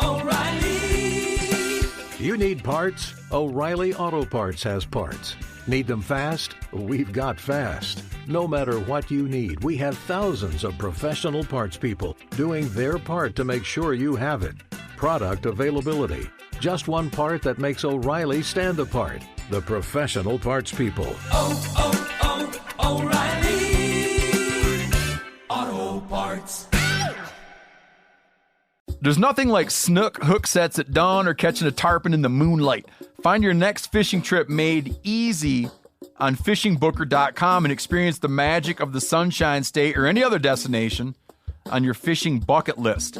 O'Reilly. You need parts? O'Reilly Auto Parts has parts. Need them fast? We've got fast. No matter what you need, we have thousands of professional parts people doing their part to make sure you have it. Product availability. Just one part that makes O'Reilly stand apart. The professional parts people. O'Reilly Auto Parts. There's nothing like snook hook sets at dawn or catching a tarpon in the moonlight. Find your next fishing trip made easy on fishingbooker.com and experience the magic of the Sunshine State or any other destination on your fishing bucket list.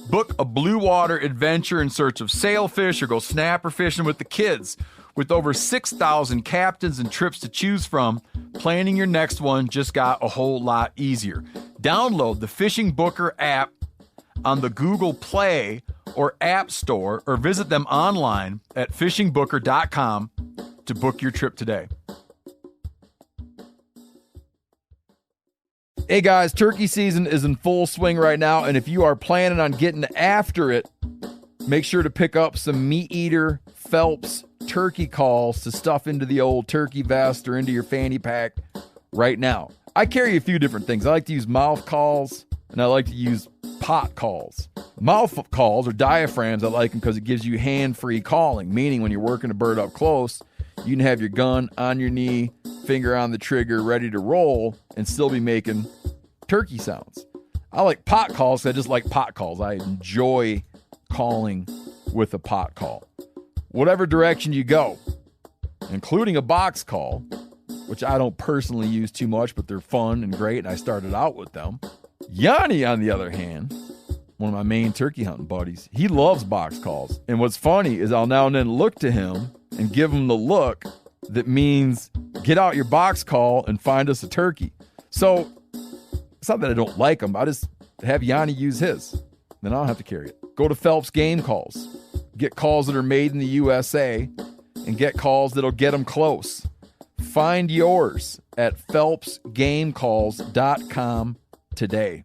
Book a blue water adventure in search of sailfish or go snapper fishing with the kids. With over 6,000 captains and trips to choose from, planning your next one just got a whole lot easier. Download the Fishing Booker app on the Google Play or App Store, or visit them online at fishingbooker.com to book your trip today. Hey guys, turkey season is in full swing right now, and if you are planning on getting after it, make sure to pick up some Meat Eater Phelps turkey calls to stuff into the old turkey vest or into your fanny pack right now. I carry a few different things. I like to use mouth calls, and I like to use pot calls. Mouth calls or diaphragms, I like them because it gives you hand-free calling, meaning when you're working a bird up close, you can have your gun on your knee, finger on the trigger, ready to roll, and still be making turkey sounds. I like pot calls because I just like pot calls. I enjoy calling with a pot call. Whatever direction you go, including a box call, which I don't personally use too much, but they're fun and great, and I started out with them. Yanni, on the other hand, one of my main turkey hunting buddies, he loves box calls. And what's funny is I'll now and then look to him and give him the look that means get out your box call and find us a turkey. So it's not that I don't like them. I just have Yanni use his. Then I don't have to carry it. Go to Phelps Game Calls. Get calls that are made in the USA and get calls that'll get them close. Find yours at phelpsgamecalls.com today.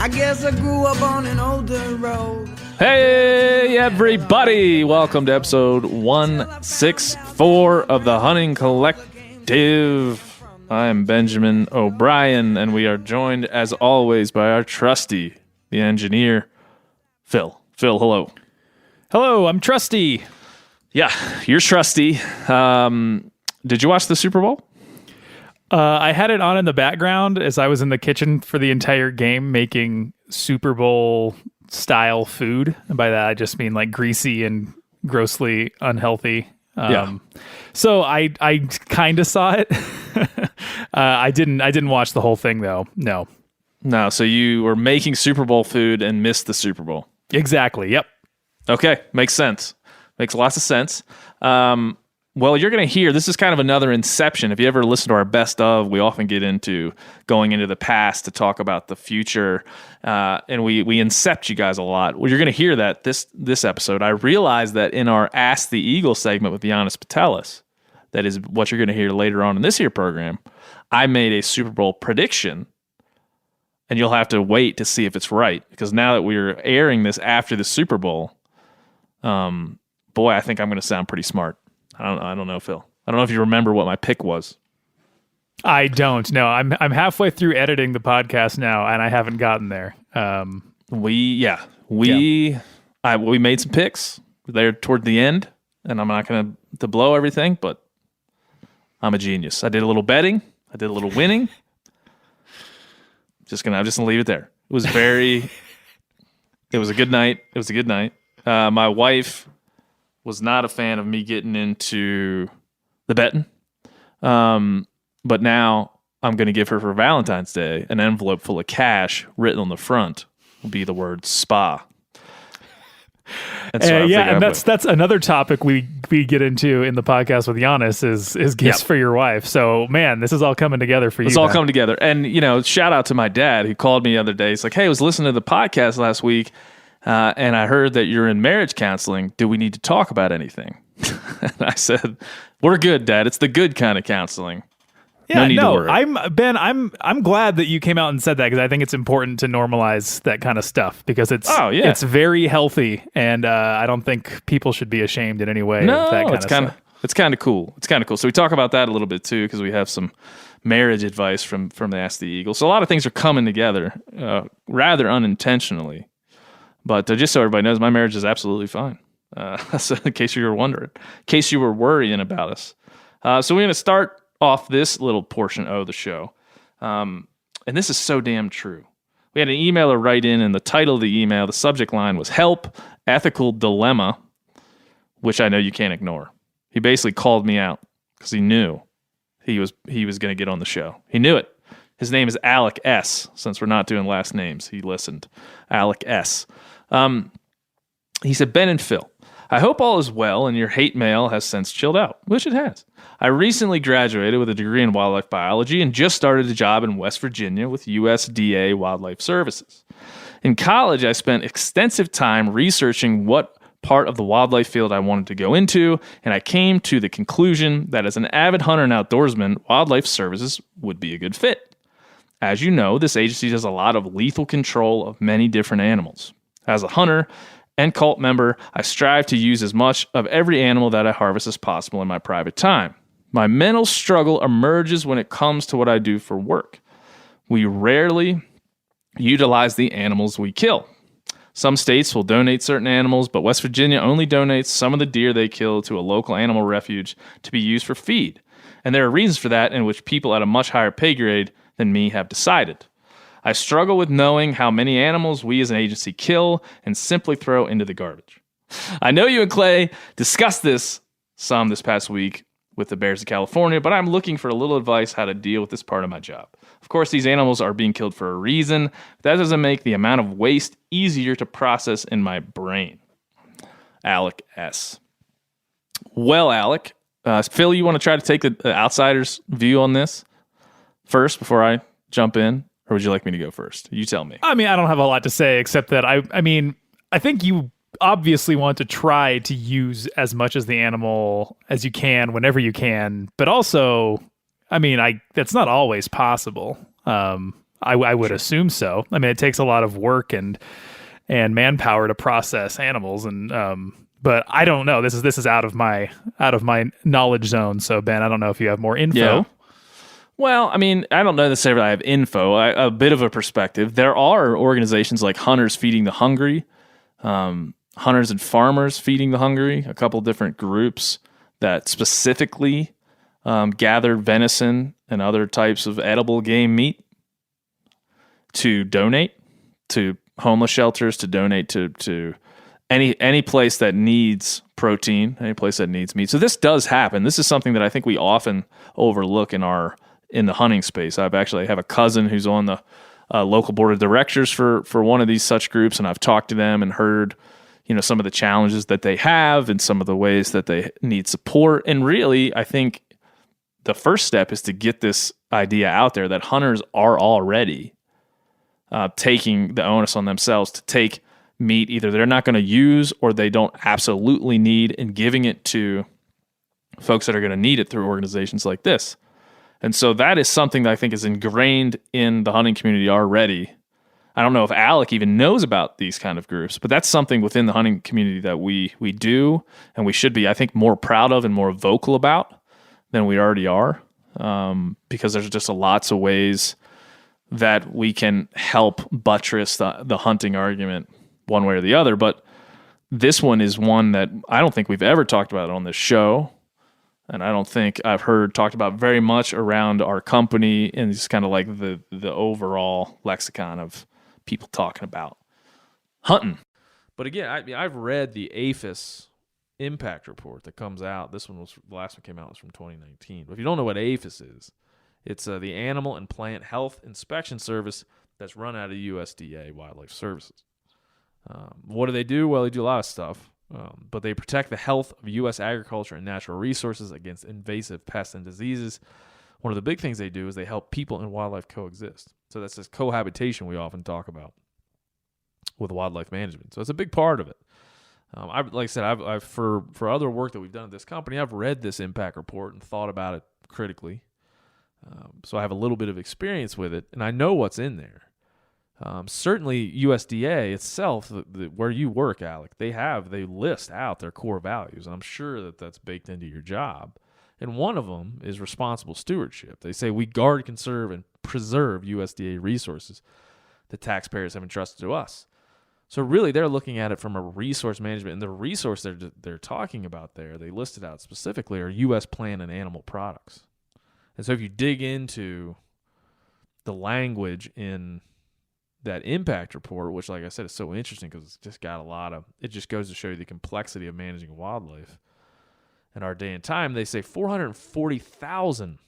I guess I grew up on an older road. Hey, everybody. Welcome to episode 164 of the Hunting Collective. I'm Benjamin O'Brien, and we are joined, as always, by our trusty, the engineer, Phil. Phil, hello. Hello, I'm Trusty. Yeah, you're trusty. Did you watch the Super Bowl? I had it on in the background as I was in the kitchen for the entire game making Super Bowl style food. And by that, I just mean like greasy and grossly unhealthy. So I kind of saw it. I didn't watch the whole thing though. No. So you were making Super Bowl food and missed the Super Bowl. Exactly. Yep. Okay. Makes sense. Makes lots of sense. Well, you're going to hear, this is kind of another inception. If you ever listen to our best of, we often get into going into the past to talk about the future, and we incept you guys a lot. Well, you're going to hear that this episode. I realized that in our Ask the Eagle segment with Janis Putelis, that is what you're going to hear later on in this here program, I made a Super Bowl prediction, and you'll have to wait to see if it's right, because now that we're airing this after the Super Bowl, boy, I think I'm going to sound pretty smart. I don't know, Phil. I don't know if you remember what my pick was. I don't. No, I'm halfway through editing the podcast now, and I haven't gotten there. We made some picks there toward the end, and I'm not going to blow everything, but I'm a genius. I did a little betting. I did a little winning. I'm just gonna leave it there. It was a good night. It was a good night. My wife was not a fan of me getting into the betting. But now I'm going to give her for Valentine's Day an envelope full of cash. Written on the front will be the word spa. And so and that's another topic we get into in the podcast with Janis is gifts for your wife. So man, this is all coming together for you. It's all coming together. And shout out to my dad who called me the other day. He's like, "Hey, I was listening to the podcast last week, And I heard that you're in marriage counseling. Do we need to talk about anything? And I said, we're good, Dad. It's the good kind of counseling. Yeah, no need to worry. I'm glad that you came out and said that, because I think it's important to normalize that kind of stuff, because it's very healthy, and I don't think people should be ashamed in any way. No, of that kind it's of kind of stuff. it's kind of cool. It's kind of cool. So we talk about that a little bit too, because we have some marriage advice from the Ask the Eagle. So a lot of things are coming together, rather unintentionally. But just so everybody knows, my marriage is absolutely fine. So in case you were wondering, in case you were worrying about us. So we're going to start off this little portion of the show. And this is so damn true. We had an emailer write in, and the title of the email, the subject line was Help, Ethical Dilemma, which I know you can't ignore. He basically called me out because he knew he was going to get on the show. He knew it. His name is Alec S. Since we're not doing last names, he listened. Alec S. He said, Ben and Phil, I hope all is well and your hate mail has since chilled out, which it has. I recently graduated with a degree in wildlife biology and just started a job in West Virginia with USDA Wildlife Services. In college, I spent extensive time researching what part of the wildlife field I wanted to go into, and I came to the conclusion that as an avid hunter and outdoorsman, Wildlife Services would be a good fit. As you know, this agency does a lot of lethal control of many different animals. As a hunter and cult member, I strive to use as much of every animal that I harvest as possible in my private time. My mental struggle emerges when it comes to what I do for work. We rarely utilize the animals we kill. Some states will donate certain animals, but West Virginia only donates some of the deer they kill to a local animal refuge to be used for feed. And there are reasons for that in which people at a much higher pay grade than me have decided. I struggle with knowing how many animals we as an agency kill and simply throw into the garbage. I know you and Clay discussed this some this past week with the Bears of California, but I'm looking for a little advice how to deal with this part of my job. Of course, these animals are being killed for a reason, but that doesn't make the amount of waste easier to process in my brain. Alec S. Well, Alec, Phil, you want to try to take the outsider's view on this first before I jump in? Or would you like me to go first? You tell me. I mean, I don't have a lot to say except that I think you obviously want to try to use as much as the animal as you can whenever you can, but also, that's not always possible. I would assume so. I mean, it takes a lot of work and manpower to process animals, and but I don't know. This is out of my knowledge zone. So Ben, I don't know if you have more info. Yeah. Well, I mean, I don't know necessarily I have info. A bit of a perspective. There are organizations like Hunters Feeding the Hungry, Hunters and Farmers Feeding the Hungry, a couple different groups that specifically gather venison and other types of edible game meat to donate to homeless shelters, to donate to any place that needs protein, any place that needs meat. So this does happen. This is something that I think we often overlook in the hunting space. I have a cousin who's on the local board of directors for one of these such groups, and I've talked to them and heard, some of the challenges that they have and some of the ways that they need support. And really, I think the first step is to get this idea out there that hunters are already taking the onus on themselves to take meat either they're not going to use or they don't absolutely need, and giving it to folks that are going to need it through organizations like this. And so that is something that I think is ingrained in the hunting community already. I don't know if Alec even knows about these kind of groups, but that's something within the hunting community that we do and we should be, I think, more proud of and more vocal about than we already are, because there's just lots of ways that we can help buttress the hunting argument one way or the other. But this one is one that I don't think we've ever talked about on this show. And I don't think I've heard talked about very much around our company, and it's kind of like the overall lexicon of people talking about hunting. But again, I've read the APHIS impact report that comes out. The last one came out was from 2019. But if you don't know what APHIS is, it's the Animal and Plant Health Inspection Service that's run out of USDA Wildlife Services. What do they do? Well, they do a lot of stuff. But they protect the health of U.S. agriculture and natural resources against invasive pests and diseases. One of the big things they do is they help people and wildlife coexist. So that's this cohabitation we often talk about. with wildlife management. So it's a big part of it. Like I said, I've for other work that we've done at this company, I've read this impact report and thought about it critically. So I have a little bit of experience with it, and I know what's in there. Certainly, USDA itself, where you work, Alec, they list out their core values. And I'm sure that that's baked into your job. And one of them is responsible stewardship. They say we guard, conserve, and preserve USDA resources that taxpayers have entrusted to us. So really, they're looking at it from a resource management, and the resource they're talking about there, they listed out specifically, are U.S. plant and animal products. And so if you dig into the language in that impact report, which, like I said, is so interesting because it's just got it just goes to show you the complexity of managing wildlife. In our day and time, they say 440,000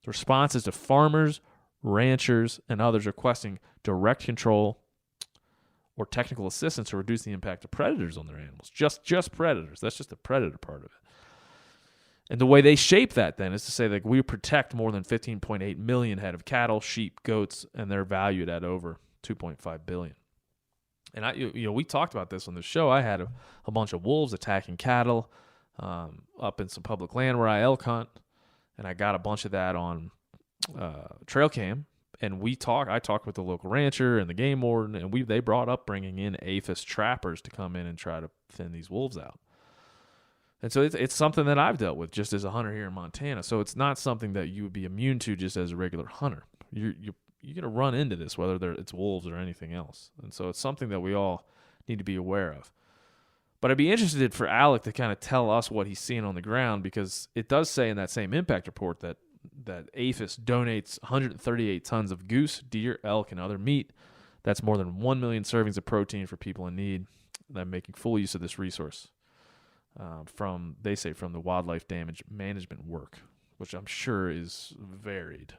responses to farmers, ranchers, and others requesting direct control or technical assistance to reduce the impact of predators on their animals. Just predators. That's just the predator part of it. And the way they shape that then is to say that we protect more than 15.8 million head of cattle, sheep, goats, and they're valued at over $2.5 billion. And we talked about this on the show. I had a bunch of wolves attacking cattle up in some public land where I elk hunt, and I got a bunch of that on trail cam. And I talked with the local rancher and the game warden, and they brought up bringing in APHIS trappers to come in and try to thin these wolves out. And so it's something that I've dealt with just as a hunter here in Montana. So it's not something that you would be immune to just as a regular hunter. You're going to run into this, whether it's wolves or anything else. And so it's something that we all need to be aware of. But I'd be interested for Alec to kind of tell us what he's seeing on the ground, because it does say in that same impact report that APHIS donates 138 tons of goose, deer, elk, and other meat. That's more than 1 million servings of protein for people in need. They're making full use of this resource from the wildlife damage management work, which I'm sure is varied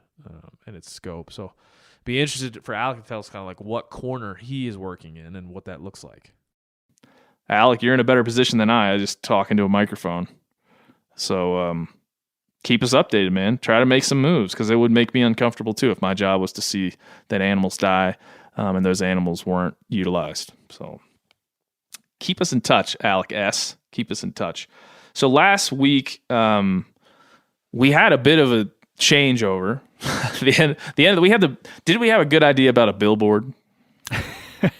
in its scope. So be interested for Alec to tell us kind of like what corner he is working in and what that looks like. Alec, you're in a better position than I just talking to a microphone. So keep us updated, man. Try to make some moves, because it would make me uncomfortable too if my job was to see that animals die and those animals weren't utilized. So keep us in touch, Alec S. Keep us in touch. So last week, we had a bit of a changeover. Did we have a good idea about a billboard? Do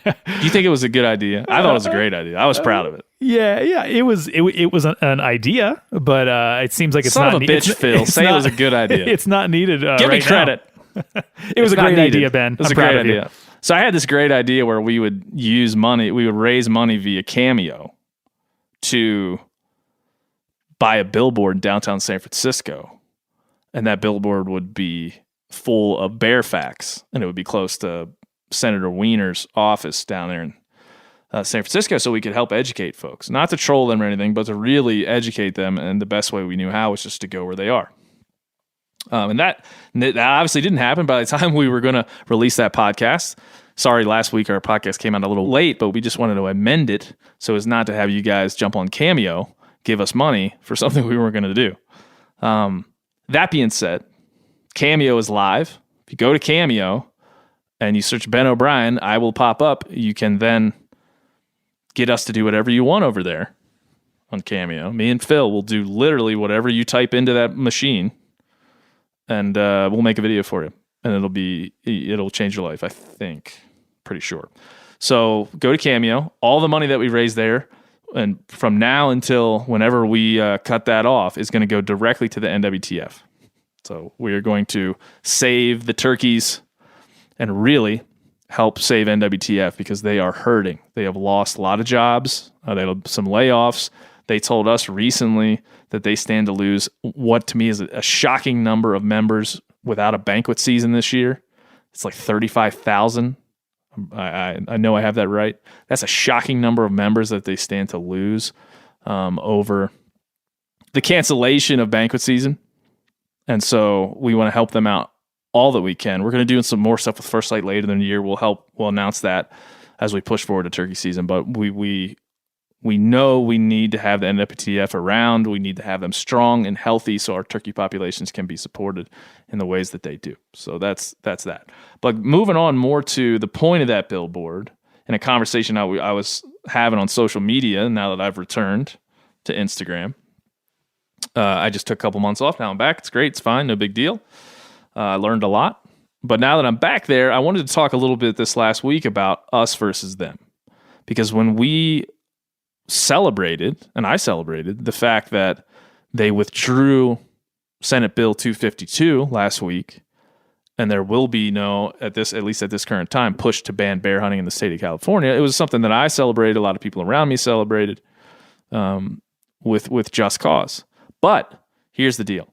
you think it was a good idea? I thought it was a great idea. I was proud of it. Yeah. It was an idea, but it seems like it's Son not of a bitch, Phil. Say it was a good idea. It's not needed. Give right me credit. It was a great idea, Ben. It was a great idea. So I had this great idea where we would use money. We would raise money via Cameo to buy a billboard in downtown San Francisco, and that billboard would be full of bear facts, and it would be close to Senator Wiener's office down there in San Francisco, so we could help educate folks, not to troll them or anything, but to really educate them. And the best way we knew how was just to go where they are. And that obviously didn't happen by the time we were going to release that podcast. Sorry, last week our podcast came out a little late, but we just wanted to amend it so as not to have you guys jump on Cameo, give us money for something we weren't going to do. That being said, Cameo is live. If you go to Cameo and you search Ben O'Brien, I will pop up. You can then get us to do whatever you want over there on Cameo. Me and Phil will do literally whatever you type into that machine, and we'll make a video for you. And it'll change your life, I think. Pretty sure. So go to Cameo. All the money that we raise there, and from now until whenever we cut that off, is going to go directly to the NWTF. So we are going to save the turkeys and really help save NWTF, because they are hurting. They have lost a lot of jobs. They have some layoffs. They told us recently that they stand to lose what to me is a shocking number of members without a banquet season this year. It's like 35,000. I know I have that right. That's a shocking number of members that they stand to lose over the cancellation of banquet season. And so we want to help them out all that we can. We're going to do some more stuff with First Light later in the year. We'll announce that as we push forward to turkey season. But we We know we need to have the NWTF around. We need to have them strong and healthy so our turkey populations can be supported in the ways that they do. So that's that. But moving on more to the point of that billboard, in a conversation I was having on social media now that I've returned to Instagram. I just took a couple months off. Now I'm back. It's great. It's fine. No big deal. I learned a lot. But now that I'm back there, I wanted to talk a little bit this last week about us versus them. Because when we celebrated, and I celebrated, the fact that they withdrew Senate Bill 252 last week, and there will be no, at least at this current time, push to ban bear hunting in the state of California. It was something that I celebrated. A lot of people around me celebrated with just cause. But here's the deal.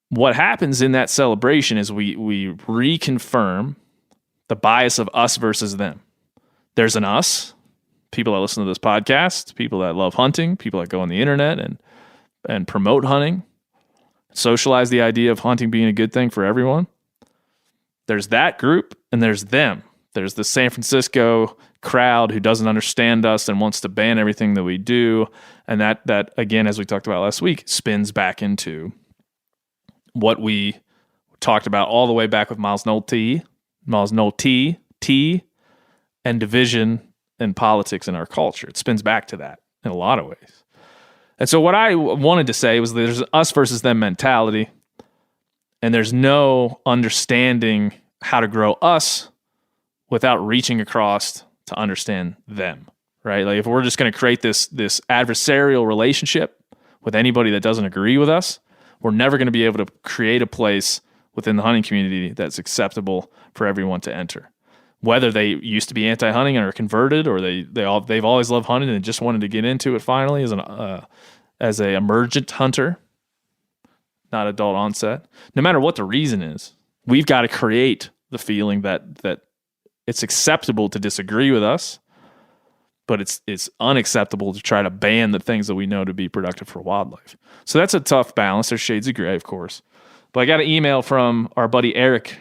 What happens in that celebration is we reconfirm the bias of us versus them. There's an us, people that listen to this podcast, people that love hunting, people that go on the internet and promote hunting, socialize the idea of hunting being a good thing for everyone. There's that group, and there's them. There's the San Francisco crowd who doesn't understand us and wants to ban everything that we do. And that again, as we talked about last week, spins back into what we talked about all the way back with Miles Nolte, and division and politics in our culture. It spins back to that in a lot of ways. And so what I wanted to say was there's us versus them mentality, and there's no understanding how to grow us without reaching across to understand them, right? Like if we're just going to create this adversarial relationship with anybody that doesn't agree with us, we're never going to be able to create a place within the hunting community that's acceptable for everyone to enter. Whether they used to be anti-hunting and are converted, or they've always loved hunting and just wanted to get into it finally as a emergent hunter, not adult onset. No matter what the reason is, we've got to create the feeling that it's acceptable to disagree with us, but it's unacceptable to try to ban the things that we know to be productive for wildlife. So that's a tough balance. There's shades of gray, of course. But I got an email from our buddy Eric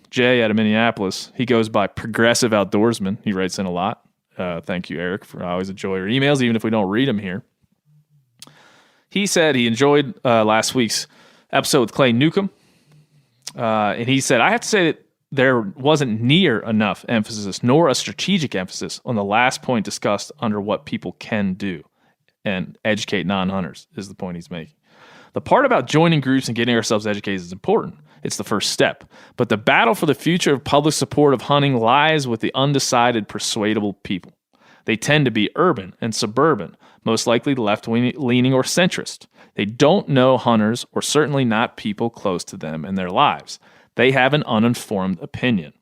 J out of Minneapolis. He goes by Progressive Outdoorsman. He writes in a lot. Thank you, Eric. I always enjoy your emails, even if we don't read them here. He said he enjoyed last week's episode with Clay Newcomb. And he said, I have to say that there wasn't near enough emphasis, nor a strategic emphasis, on the last point discussed under what people can do and educate non-hunters, is the point he's making. The part about joining groups and getting ourselves educated is important. It's the first step. But the battle for the future of public support of hunting lies with the undecided, persuadable people. They tend to be urban and suburban, most likely left-leaning or centrist. They don't know hunters, or certainly not people close to them in their lives. They have an uninformed opinion.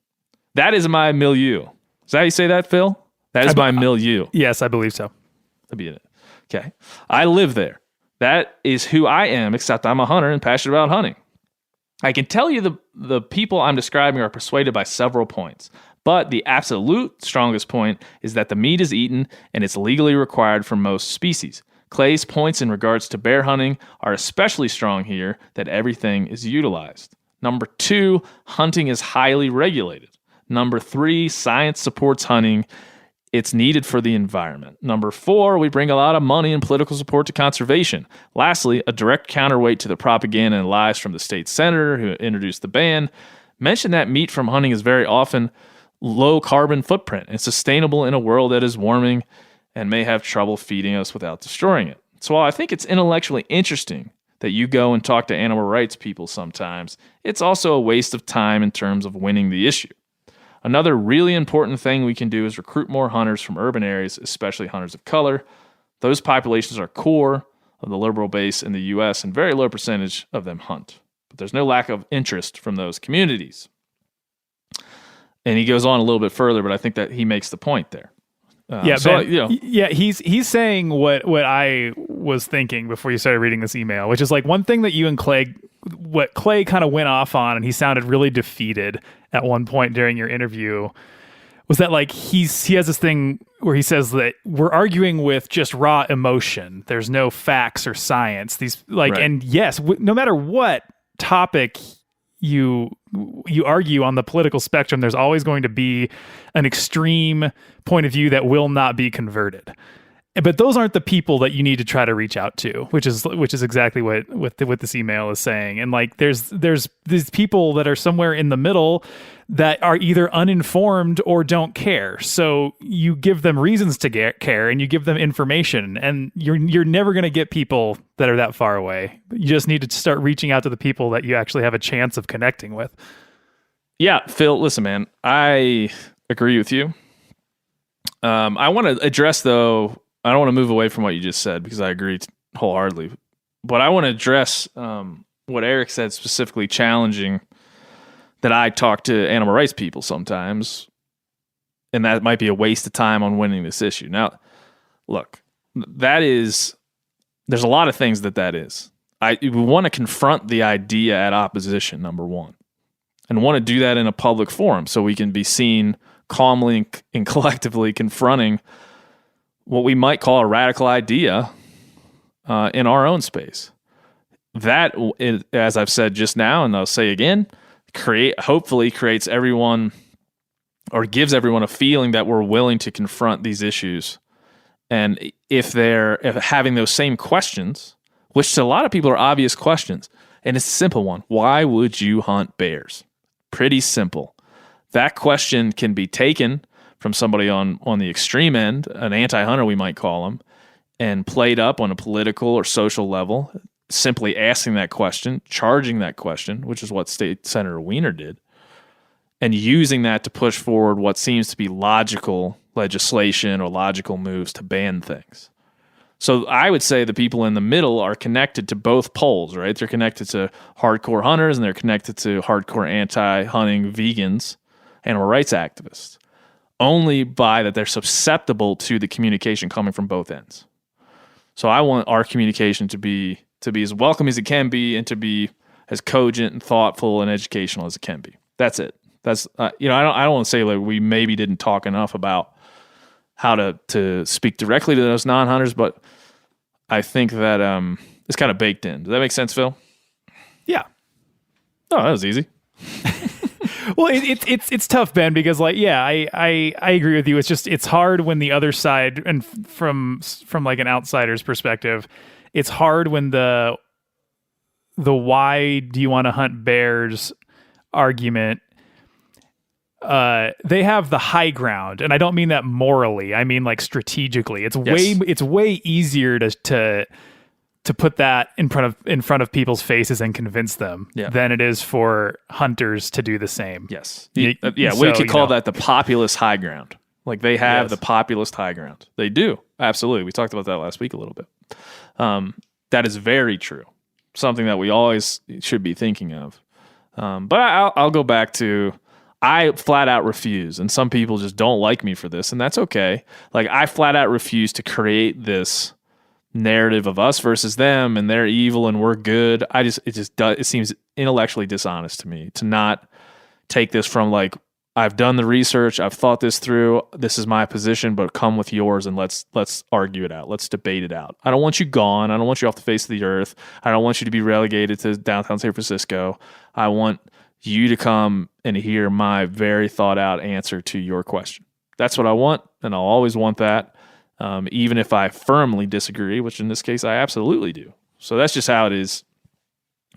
That is my milieu. Is that how you say that, Phil? That is my milieu. Yes, I believe so. That'd be it. Okay. I live there. That is who I am, except I'm a hunter and passionate about hunting. I can tell you the people I'm describing are persuaded by several points, but the absolute strongest point is that the meat is eaten and it's legally required for most species. Clay's points in regards to bear hunting are especially strong here, that everything is utilized. Number 2, hunting is highly regulated. Number 3, science supports hunting. It's needed for the environment. Number 4, we bring a lot of money and political support to conservation. Lastly, a direct counterweight to the propaganda and lies from the state senator who introduced the ban mentioned that meat from hunting is very often low carbon footprint and sustainable in a world that is warming and may have trouble feeding us without destroying it. So while I think it's intellectually interesting that you go and talk to animal rights people sometimes, it's also a waste of time in terms of winning the issue. Another really important thing we can do is recruit more hunters from urban areas, especially hunters of color. Those populations are core of the liberal base in the U.S., and very low percentage of them hunt. But there's no lack of interest from those communities. And he goes on a little bit further, but I think that he makes the point there. He's saying what I was thinking before you started reading this email, which is like one thing that you and Clay kind of went off on, and he sounded really defeated at one point during your interview, was that like he has this thing where he says that we're arguing with just raw emotion. There's no facts or science. These like, right. And yes, no matter what topic you argue on the political spectrum, there's always going to be an extreme point of view that will not be converted. But those aren't the people that you need to try to reach out to, which is exactly what this email is saying. And like, there's these people that are somewhere in the middle that are either uninformed or don't care. So you give them reasons to care, and you give them information, and you're never going to get people that are that far away. You just need to start reaching out to the people that you actually have a chance of connecting with. Yeah, Phil, listen, man, I agree with you. I want to address, though, I don't want to move away from what you just said because I agree wholeheartedly. But I want to address what Eric said, specifically challenging that I talk to animal rights people sometimes, and that might be a waste of time on winning this issue. Now, look, there's a lot of things that is. We want to confront the idea at opposition, number one, and want to do that in a public forum so we can be seen calmly and collectively confronting what we might call a radical idea in our own space. That, as I've said just now, and I'll say again, hopefully creates everyone, or gives everyone, a feeling that we're willing to confront these issues. And if having those same questions, which to a lot of people are obvious questions, and it's a simple one: why would you hunt bears? Pretty simple. That question can be taken from somebody on the extreme end, an anti-hunter we might call them, and played up on a political or social level, simply asking that question, charging that question, which is what State Senator Wiener did, and using that to push forward what seems to be logical legislation or logical moves to ban things. So I would say the people in the middle are connected to both poles, right? They're connected to hardcore hunters, and they're connected to hardcore anti-hunting vegans, animal rights activists, only by that they're susceptible to the communication coming from both ends. So I want our communication to be as welcome as it can be, and to be as cogent and thoughtful and educational as it can be. That's it. That's I don't want to say like we maybe didn't talk enough about how to speak directly to those non-hunters, but I think that it's kind of baked in. Does that make sense, Phil? Yeah. Oh, that was easy. Well, it's tough, Ben, because like, yeah, I agree with you. It's hard when the other side, and from like an outsider's perspective, it's hard when the why do you want to hunt bears argument, they have the high ground, and I don't mean that morally. I mean like strategically. It's way easier to put that in front of people's faces and convince them than it is for hunters to do the same. Yes. We could call that the populist high ground. Like they have the populist high ground. They do. Absolutely. We talked about that last week a little bit. That is very true. Something that we always should be thinking of. But I'll go back to, I flat out refuse, and some people just don't like me for this, and that's okay. Like I flat out refuse to create this narrative of us versus them, and they're evil and we're good. It seems intellectually dishonest to me to not take this from like, I've done the research, I've thought this through, this is my position, but come with yours and let's argue it out. Let's debate it out. I don't want you gone. I don't want you off the face of the earth. I don't want you to be relegated to downtown San Francisco. I want you to come and hear my very thought out answer to your question. That's what I want, and I'll always want that. Even if I firmly disagree, which in this case I absolutely do. So that's just how it is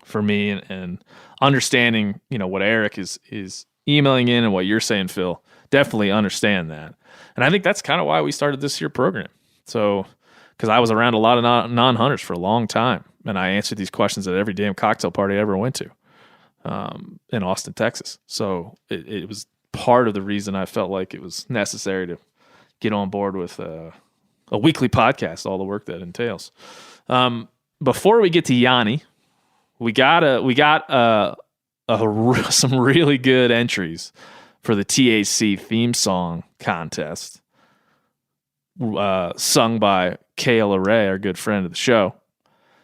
for me, and understanding, what Eric is emailing in and what you're saying, Phil, definitely understand that. And I think that's kind of why we started this here program. So, because I was around a lot of non-hunters for a long time, and I answered these questions at every damn cocktail party I ever went to in Austin, Texas. So it was part of the reason I felt like it was necessary to get on board with a weekly podcast, all the work that entails. Before we get to Yanni, we got some really good entries for the THC theme song contest, sung by Kayla Ray, our good friend of the show.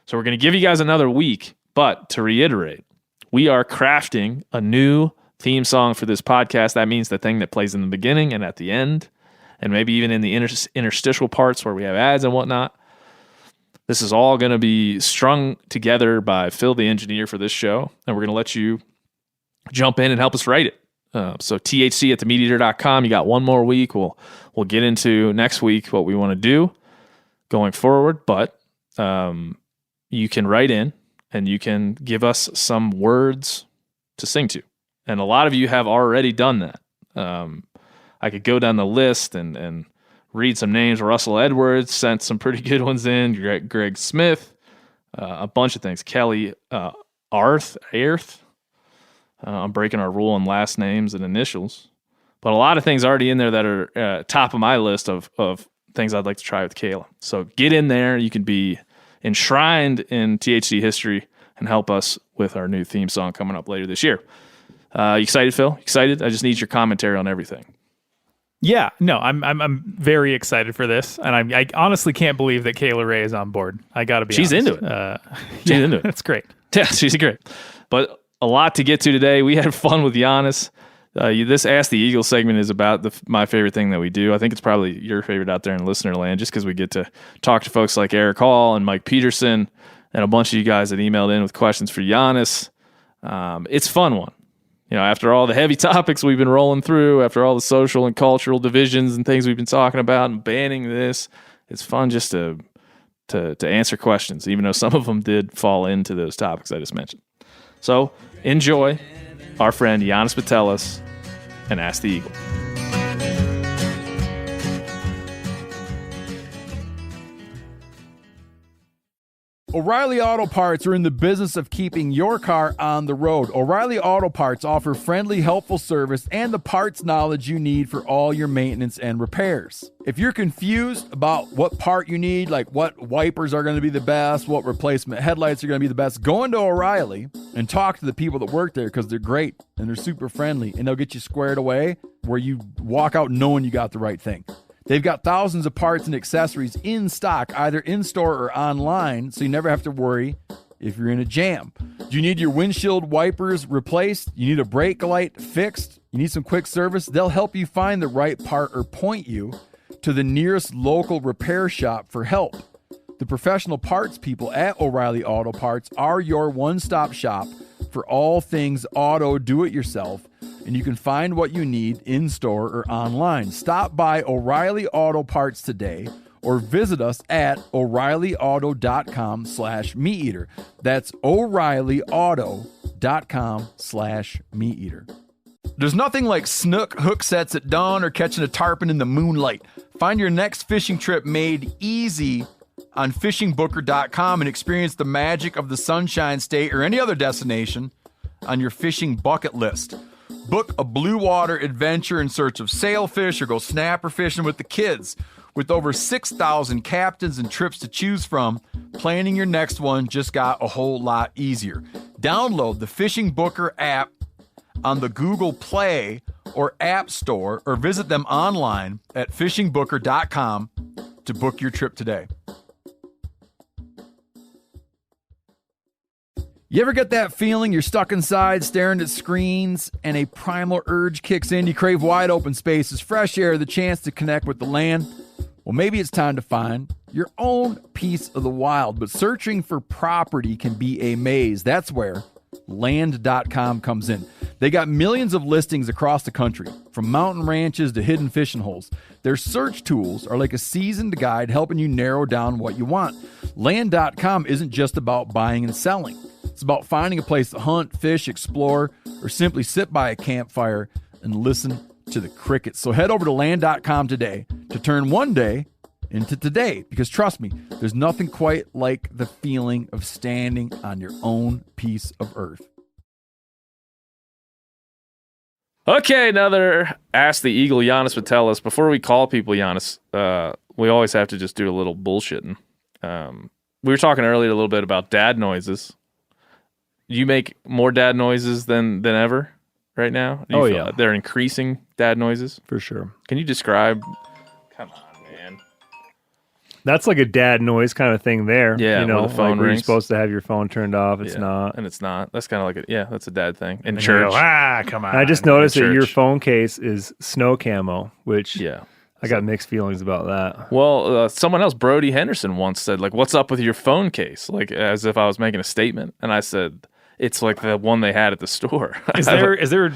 So we're going to give you guys another week, but to reiterate, we are crafting a new theme song for this podcast. That means the thing that plays in the beginning and at the end, and maybe even in the interstitial parts where we have ads and whatnot. This is all going to be strung together by Phil, the engineer for this show, and we're going to let you jump in and help us write it. So THC at themeateater.com. You got one more week. We'll get into next week what we want to do going forward, but you can write in and you can give us some words to sing to. And a lot of you have already done that. I could go down the list and read some names. Russell Edwards sent some pretty good ones in. Greg Smith, a bunch of things. Kelly Arth. I'm breaking our rule on last names and initials. But a lot of things already in there that are top of my list of things I'd like to try with Kayla. So get in there. You can be enshrined in THC history and help us with our new theme song coming up later this year. You excited, Phil? Excited? I just need your commentary on everything. Yeah, no, I'm very excited for this, and I honestly can't believe that Kayla Ray is on board. I got to be She's honest. into it. She's into it. That's great. Yeah, she's great. But a lot to get to today. We had fun with Janis. This Ask the Eagle segment is about my favorite thing that we do. I think it's probably your favorite out there in listener land, just because we get to talk to folks like Eric Hall and Mike Peterson and a bunch of you guys that emailed in with questions for Janis. It's a fun one. You know, after all the heavy topics we've been rolling through, after all the social and cultural divisions and things we've been talking about and banning this, it's fun just to answer questions, even though some of them did fall into those topics I just mentioned. So enjoy our friend Janis Putelis and Ask the Eagle. O'Reilly Auto Parts are in the business of keeping your car on the road. O'Reilly Auto Parts offer friendly, helpful service and the parts knowledge you need for all your maintenance and repairs. If you're confused about what part you need, like what wipers are going to be the best, what replacement headlights are going to be the best, go into O'Reilly and talk to the people that work there, because they're great and they're super friendly, and they'll get you squared away where you walk out knowing you got the right thing. They've got thousands of parts and accessories in stock, either in-store or online, so you never have to worry if you're in a jam. Do you need your windshield wipers replaced? You need a brake light fixed? You need some quick service? They'll help you find the right part or point you to the nearest local repair shop for help. The professional parts people at O'Reilly Auto Parts are your one-stop shop for all things auto do-it-yourself, and you can find what you need in-store or online. Stop by O'Reilly Auto Parts today or visit us at O'ReillyAuto.com/MeatEater. That's O'ReillyAuto.com/MeatEater. There's nothing like snook hook sets at dawn or catching a tarpon in the moonlight. Find your next fishing trip made easy on fishingbooker.com and experience the magic of the Sunshine State or any other destination on your fishing bucket list. Book a blue water adventure in search of sailfish or go snapper fishing with the kids. With over 6,000 captains and trips to choose from, planning your next one just got a whole lot easier. Download the Fishing Booker app on the Google Play or App Store, or visit them online at fishingbooker.com to book your trip today. You ever get that feeling you're stuck inside staring at screens and a primal urge kicks in? You crave wide open spaces, fresh air, the chance to connect with the land. Well, maybe it's time to find your own piece of the wild, but searching for property can be a maze. That's where Land.com comes in. They got millions of listings across the country, from mountain ranches to hidden fishing holes. Their search tools are like a seasoned guide helping you narrow down what you want. Land.com isn't just about buying and selling. It's about finding a place to hunt, fish, explore, or simply sit by a campfire and listen to the crickets. So head over to Land.com today to turn one day into today, because trust me, there's nothing quite like the feeling of standing on your own piece of earth. Okay, another Ask the Eagle, Janis Putelis. Before we call people Janis, we always have to just do a little bullshitting. We were talking earlier a little bit about dad noises. You make more dad noises than ever right now? Do you feel that they're increasing dad noises? For sure. Can you describe? Come on, man. That's like a dad noise kind of thing there. Yeah, you know, when the phone like where you're rings. supposed to have your phone turned off. It's not. And it's not. That's kind of like that's a dad thing. In And church. you go, Come on. I just noticed that your church. phone case is snow camo, which Yeah. I got mixed feelings about that. Well, someone else, Brody Henderson, once said, like, what's up with your phone case? Like, as if I was making a statement. And I said, it's like the one they had at the store. Is there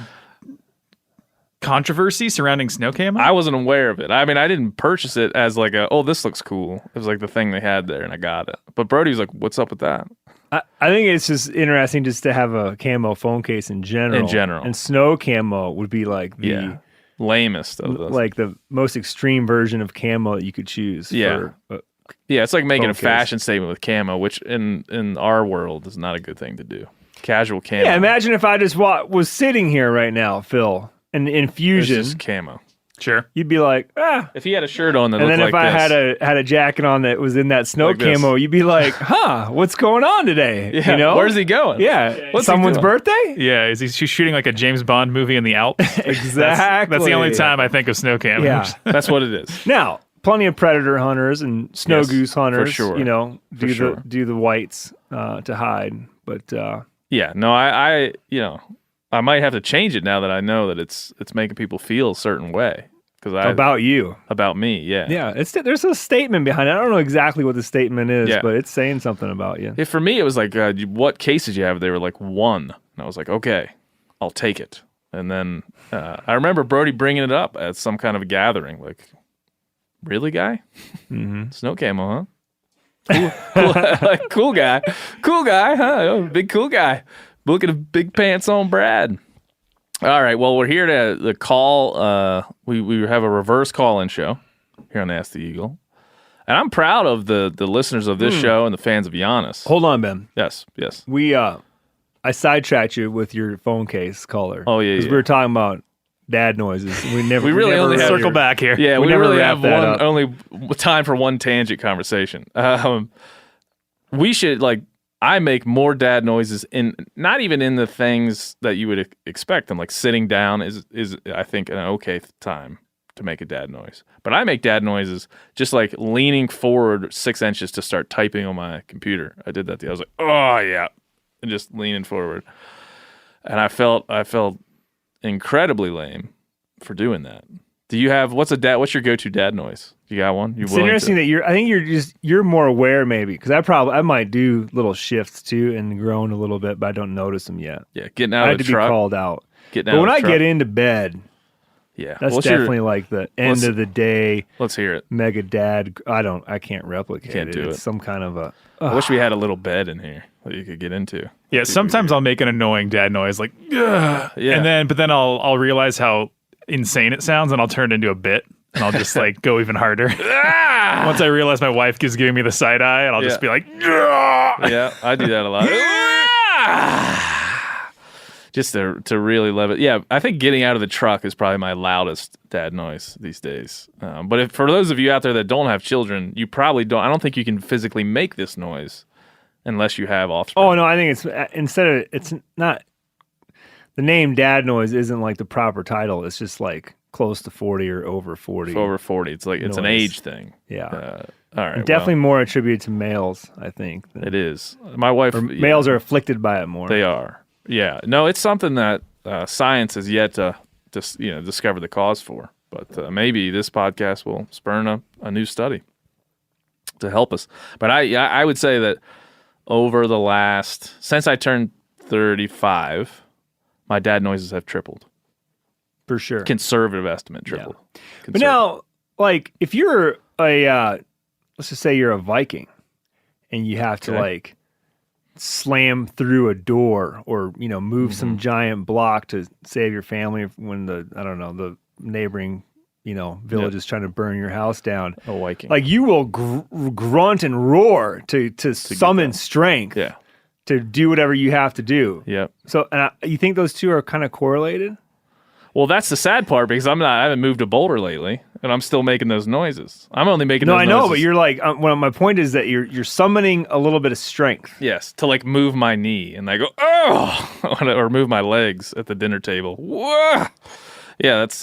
controversy surrounding snow camo? I wasn't aware of it. I mean, I didn't purchase it as like this looks cool. It was like the thing they had there, and I got it. But Brody was like, "What's up with that?" I think it's just interesting just to have a camo phone case in general. And snow camo would be like the lamest of those. Like the most extreme version of camo that you could choose. Yeah. It's like making a fashion statement with camo, which in our world is not a good thing to do. Casual camo. Yeah, imagine if I just was sitting here right now, Phil, and in Fusion. It's just camo. Sure. You'd be like, If he had a shirt on that and looked then if like I had a jacket on that was in that snow Like this. camo, you'd be like, what's going on today? Yeah, You know? where's he going? Yeah. What's he Someone's doing? birthday? Yeah, she's shooting like a James Bond movie in the Alps. Exactly. That's the only time I think of snow camo. Yeah. That's what it is. Now, plenty of predator hunters and snow Yes, goose hunters, for sure. do the whites to hide. But Yeah, no, I I might have to change it now that I know that it's making people feel a certain way about you. about me. Yeah, Yeah, there's a statement behind it. I don't know exactly what the statement is, Yeah. but it's saying something about you. For me, it was like, what case did you have? They were like 1, and I was like, okay, I'll take it. And then I remember Brody bringing it up at some kind of a gathering, like, really, guy? Mm-hmm. Snow camo, huh? Cool guy, huh? Oh, big cool guy. Look at a big pants on Brad. All right, well, we're here to call. We have a reverse call-in show here on Ask the Eagle, and I'm proud of the listeners of this show and the fans of Janis. Hold on, Ben. Yes. I sidetracked you with your phone case caller. Oh, yeah, because we were talking about dad noises. We never. We really never only have Circle back here. Yeah, we never really wrap have that up. only time for one tangent conversation. We should I make more dad noises not even in the things that you would expect them. Like sitting down is I think an okay time to make a dad noise. But I make dad noises just like leaning forward 6 inches to start typing on my computer. I did that. I was like, oh yeah, and just leaning forward, and I felt incredibly lame for doing that. Do you have what's your go-to dad noise? You got one? It's interesting that I think you're more aware maybe because I might do little shifts too and groan a little bit, but I don't notice them yet. Yeah, getting out I of had the to truck. be called out. Getting But out when of I the truck. get into bed, Yeah, that's What's definitely like the end let's- of the day. Let's hear it. Mega dad. I can't replicate Can't it. do It's it. some kind of a. I wish we had a little bed in here that you could get into. Yeah, sometimes I'll make an annoying dad noise like, "Ugh," Yeah. but then I'll realize how insane it sounds, and I'll turn it into a bit, and I'll just like go even harder. Once I realize my wife is giving me the side eye, and I'll just be like, "Ugh." Yeah, I do that a lot. Just to really love it. Yeah, I think getting out of the truck is probably my loudest dad noise these days. But for those of you out there that don't have children, you probably don't. I don't think you can physically make this noise unless you have offspring. Oh no, I think it's not the name dad noise isn't like the proper title. It's just like close to 40 or over 40. It's over 40. It's like it's an Noise. age thing. Yeah. All right. And definitely more attributed to males, I think. It is. My wife. Males are afflicted by it more. They are. Yeah. No, it's something that science has yet to discover the cause for. But maybe this podcast will spurn a new study to help us. But I would say that over the since I turned 35, my dad noises have tripled. For sure. Conservative estimate, tripled. But now, like, if you're let's just say you're a Viking and you have to like slam through a door or, move some giant block to save your family when the neighboring, village is trying to burn your house down. A Viking. Like you will grunt and roar to summon strength to do whatever you have to do. Yep. So you think those two are kind of correlated? Well, that's the sad part because I haven't moved to Boulder lately, and I'm still making those noises. I'm only making those noises. No, I know, but you're like, my point is that you're summoning a little bit of strength. Yes, to like move my knee, and I go, oh, or move my legs at the dinner table. Whoa! Yeah, that's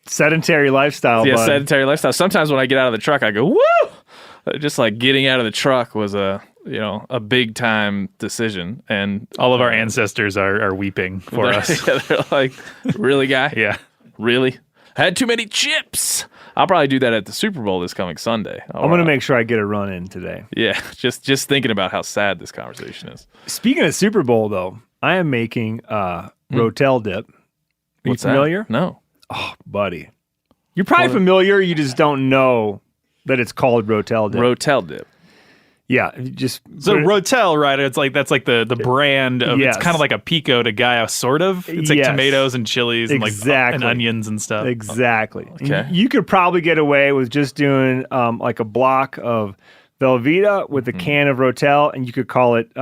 sedentary lifestyle. Yeah, bud. sedentary lifestyle. Sometimes when I get out of the truck, I go, woo! Just like getting out of the truck was a big time decision, and all of our ancestors are weeping for us. Yeah, they're like, really, guy? Yeah. Really? Had too many chips. I'll probably do that at the Super Bowl this coming Sunday. I'm going to make sure I get a run in today. Yeah, just thinking about how sad this conversation is. Speaking of Super Bowl, though, I am making Rotel dip. Are you familiar? That? No. Oh, buddy. You're probably familiar. You just don't know that it's called Rotel dip. Rotel dip. Yeah, so Rotel, right? It's like that's like the brand of it's kind of like a pico de gallo, sort of. It's like tomatoes and chilies and like and onions and stuff. Exactly. Okay. You could probably get away with just doing like a block of Velveeta with a can of Rotel, and you could call it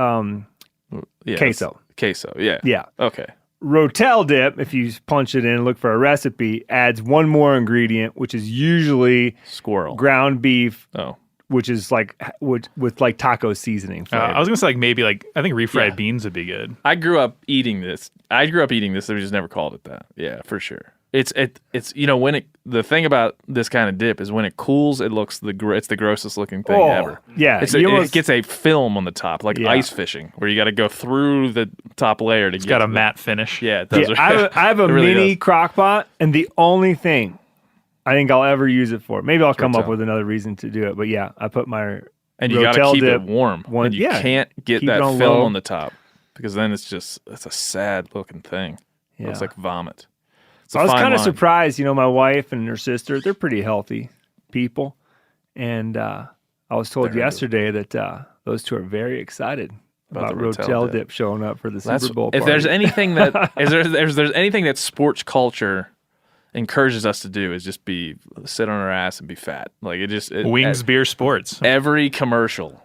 queso. Queso, yeah. Yeah. Okay. Rotel dip, if you punch it in and look for a recipe, adds one more ingredient, which is usually squirrel ground beef. Oh. Which is like with like taco seasoning. I was gonna say like maybe like I think refried beans would be good. I grew up eating this. We just never called it that. Yeah, for sure. It's when the thing about this kind of dip is when it cools, it's the grossest looking thing ever. Yeah, it gets a film on the top like ice fishing, where you got to go through the top layer to get. It's got a matte finish. Yeah, it does. I have a really mini crock pot, and the only thing I think I'll ever use it for. Maybe I'll come up with another reason to do it. But yeah, I put my and you got to keep it warm. And you can't get that film on the top because then it's a sad looking thing. Yeah. It looks like vomit. I was kind of surprised. My wife and her sister, they're pretty healthy people. And I was told yesterday that those two are very excited about Rotel dip showing up for the Super Bowl party. If there's anything that there's anything that sports culture encourages us to do is just sit on our ass and be fat. Like wings, beer, sports. Every commercial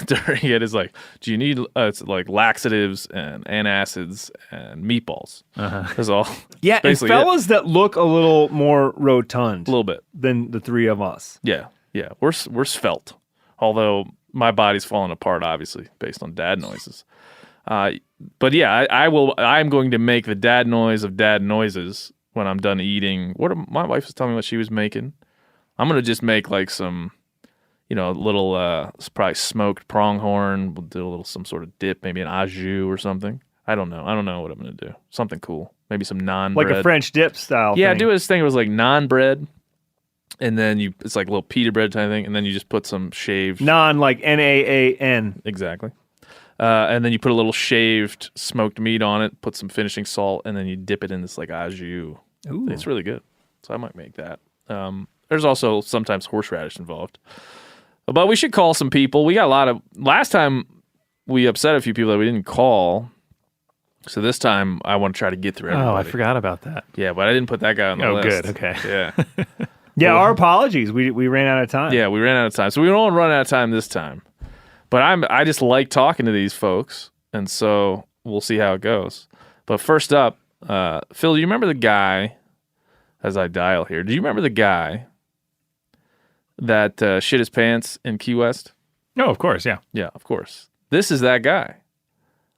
during it is like, do you need it's like laxatives and antacids and meatballs? That's all. Yeah, and fellas that look a little more rotund, a little bit than the three of us. Yeah, we're svelte. Although my body's falling apart, obviously based on dad noises. But yeah, I'm going to make the dad noise of dad noises when I'm done eating. My wife was telling me what she was making. I'm going to just make like some, little, probably smoked pronghorn. We'll do some sort of dip, maybe an au jus or something. I don't know what I'm going to do. Something cool. Maybe some naan bread. Like a French dip style thing. Yeah, do this thing. It was like naan bread. And then it's like a little pita bread type thing. And then you just put some shaved. Naan, like Naan. Exactly. And then you put a little shaved smoked meat on it, put some finishing salt, and then you dip it in this like au jus. Ooh. It's really good. So I might make that. There's also sometimes horseradish involved. But we should call some people. We got last time we upset a few people that we didn't call. So this time I want to try to get through everybody. Oh, I forgot about that. Yeah, but I didn't put that guy on the list. Oh, good. Okay. Yeah. Yeah, our apologies. We ran out of time. Yeah, we ran out of time. So we don't run out of time this time. But I just like talking to these folks, and so we'll see how it goes. But first up, Phil, do you remember the guy, as I dial here, do you remember the guy that shit his pants in Key West? No, of course, yeah. Yeah, of course. This is that guy,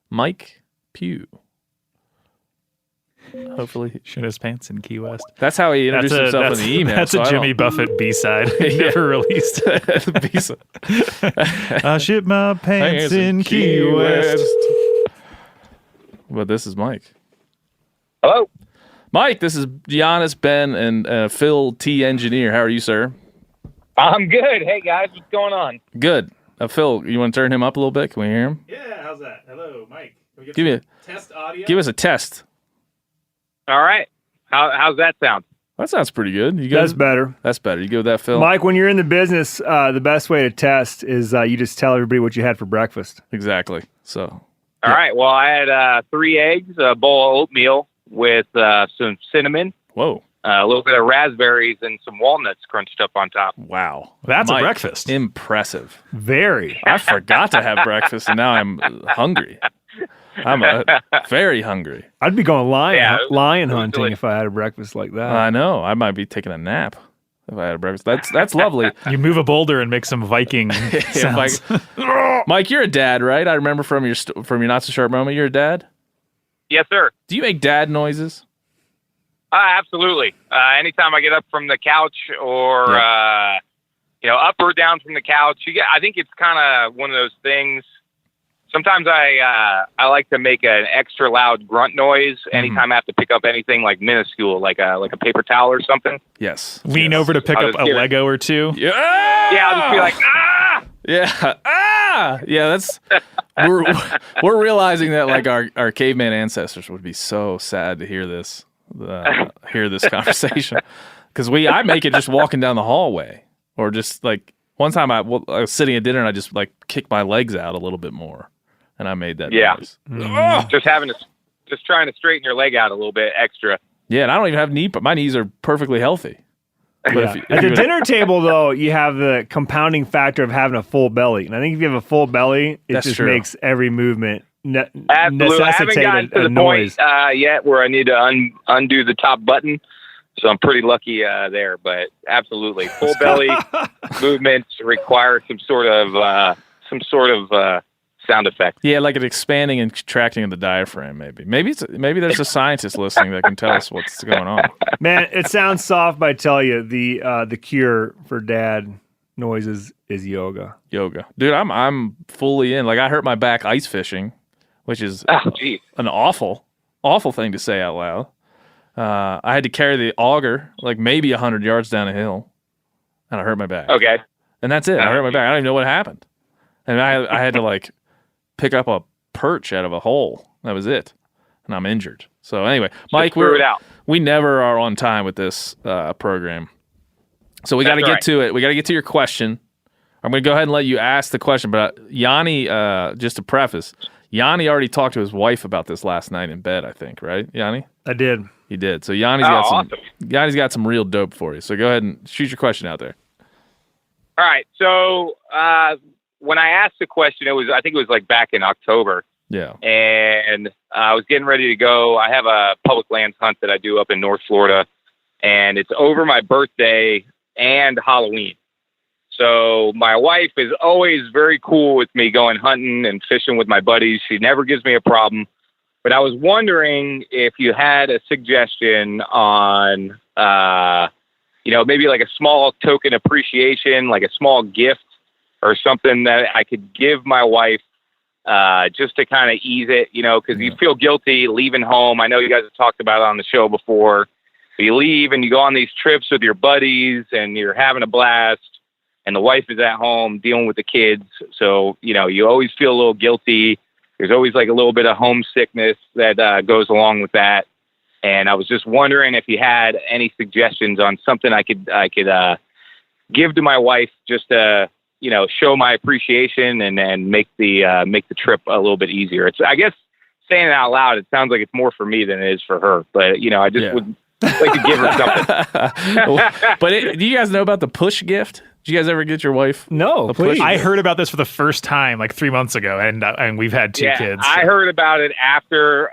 Mike Pugh. Hopefully. Shit his pants in Key West. That's how he introduced himself in the email. That's a Jimmy Buffett B-side he never released. I shit my pants in Key West. But this is Mike. Hello. Mike, this is Janis, Ben, and Phil T. Engineer. How are you, sir? I'm good. Hey, guys. What's going on? Good. Phil, you want to turn him up a little bit? Can we hear him? Yeah, how's that? Hello, Mike. Can we give me test audio? Give us a test. All right. How's that sound? That sounds pretty good. That's better. That's better. You go with that, Phil? Mike, when you're in the business, the best way to test is you just tell everybody what you had for breakfast. Exactly. So. All right. Well, I had 3 eggs, a bowl of oatmeal with some cinnamon. Whoa. A little bit of raspberries and some walnuts crunched up on top. Wow. That's Mike, a breakfast. Impressive. Very. I forgot to have breakfast, and now I'm hungry. I'm very hungry. I'd be going lion hunting if I had a breakfast like that. I know. I might be taking a nap if I had a breakfast. That's lovely. You move a boulder and make some Viking sounds. Mike, you're a dad, right? I remember from your Not So Sharp moment, you're a dad? Yes, sir. Do you make dad noises? Absolutely. Anytime I get up from the couch or, up or down from the couch, I think it's kind of one of those things. sometimes I like to make an extra loud grunt noise anytime I have to pick up anything like minuscule, like a paper towel or something. Yes. Lean over to pick up a Lego or two. Yeah. Yeah, I'll just be like, ah! Yeah. Yeah, that's we're realizing that like our caveman ancestors would be so sad to hear this conversation. Because I make it just walking down the hallway, or just like one time I was sitting at dinner and I just like kicked my legs out a little bit more, and I made that noise. Just trying to straighten your leg out a little bit extra. Yeah, and I don't even have but my knees are perfectly healthy. Yeah. At the dinner table, though, you have the compounding factor of having a full belly, and I think if you have a full belly, it just makes every movement Absolutely. I haven't gotten to the noise. point yet where I need to undo the top button. So I'm pretty lucky there, but absolutely, full belly movements require some sort of sound effect. Yeah, like an expanding and contracting of the diaphragm. Maybe there's a scientist listening that can tell us what's going on. Man, it sounds soft, but I tell you, the cure for dad noises is yoga. Dude. I'm fully in. Like I hurt my back ice fishing, which is an awful thing to say out loud. I had to carry the auger like maybe 100 yards down a hill, and I hurt my back. Okay. And that's it. I hurt my back. I don't even know what happened. And I had to like pick up a perch out of a hole. That was it. And I'm injured. So anyway, Mike, we never are on time with this program. So we got to get to it. We got to get to your question. I'm going to go ahead and let you ask the question. But Yanni, just to preface, Yanni already talked to his wife about this last night in bed, I think, right, Yanni? I did. He did. So Yanni's got some real dope for you. So go ahead and shoot your question out there. All right. So when I asked the question, I think it was like back in October. Yeah. And I was getting ready to go. I have a public lands hunt that I do up in North Florida, and it's over my birthday and Halloween. So my wife is always very cool with me going hunting and fishing with my buddies. She never gives me a problem. But I was wondering if you had a suggestion on, maybe like a small token appreciation, like a small gift or something that I could give my wife just to kind of ease it, because you feel guilty leaving home. I know you guys have talked about it on the show before. You leave and you go on these trips with your buddies and you're having a blast, and the wife is at home dealing with the kids. So, you always feel a little guilty. There's always like a little bit of homesickness that goes along with that. And I was just wondering if you had any suggestions on something I could give to my wife just to, show my appreciation and make the trip a little bit easier. It's, I guess, saying it out loud, it sounds like it's more for me than it is for her. But, I just would like to give her something. But do you guys know about the push gift? Did you guys ever get your wife? No, please. I heard about this for the first time like 3 months ago, and we've had two kids. So. I heard about it after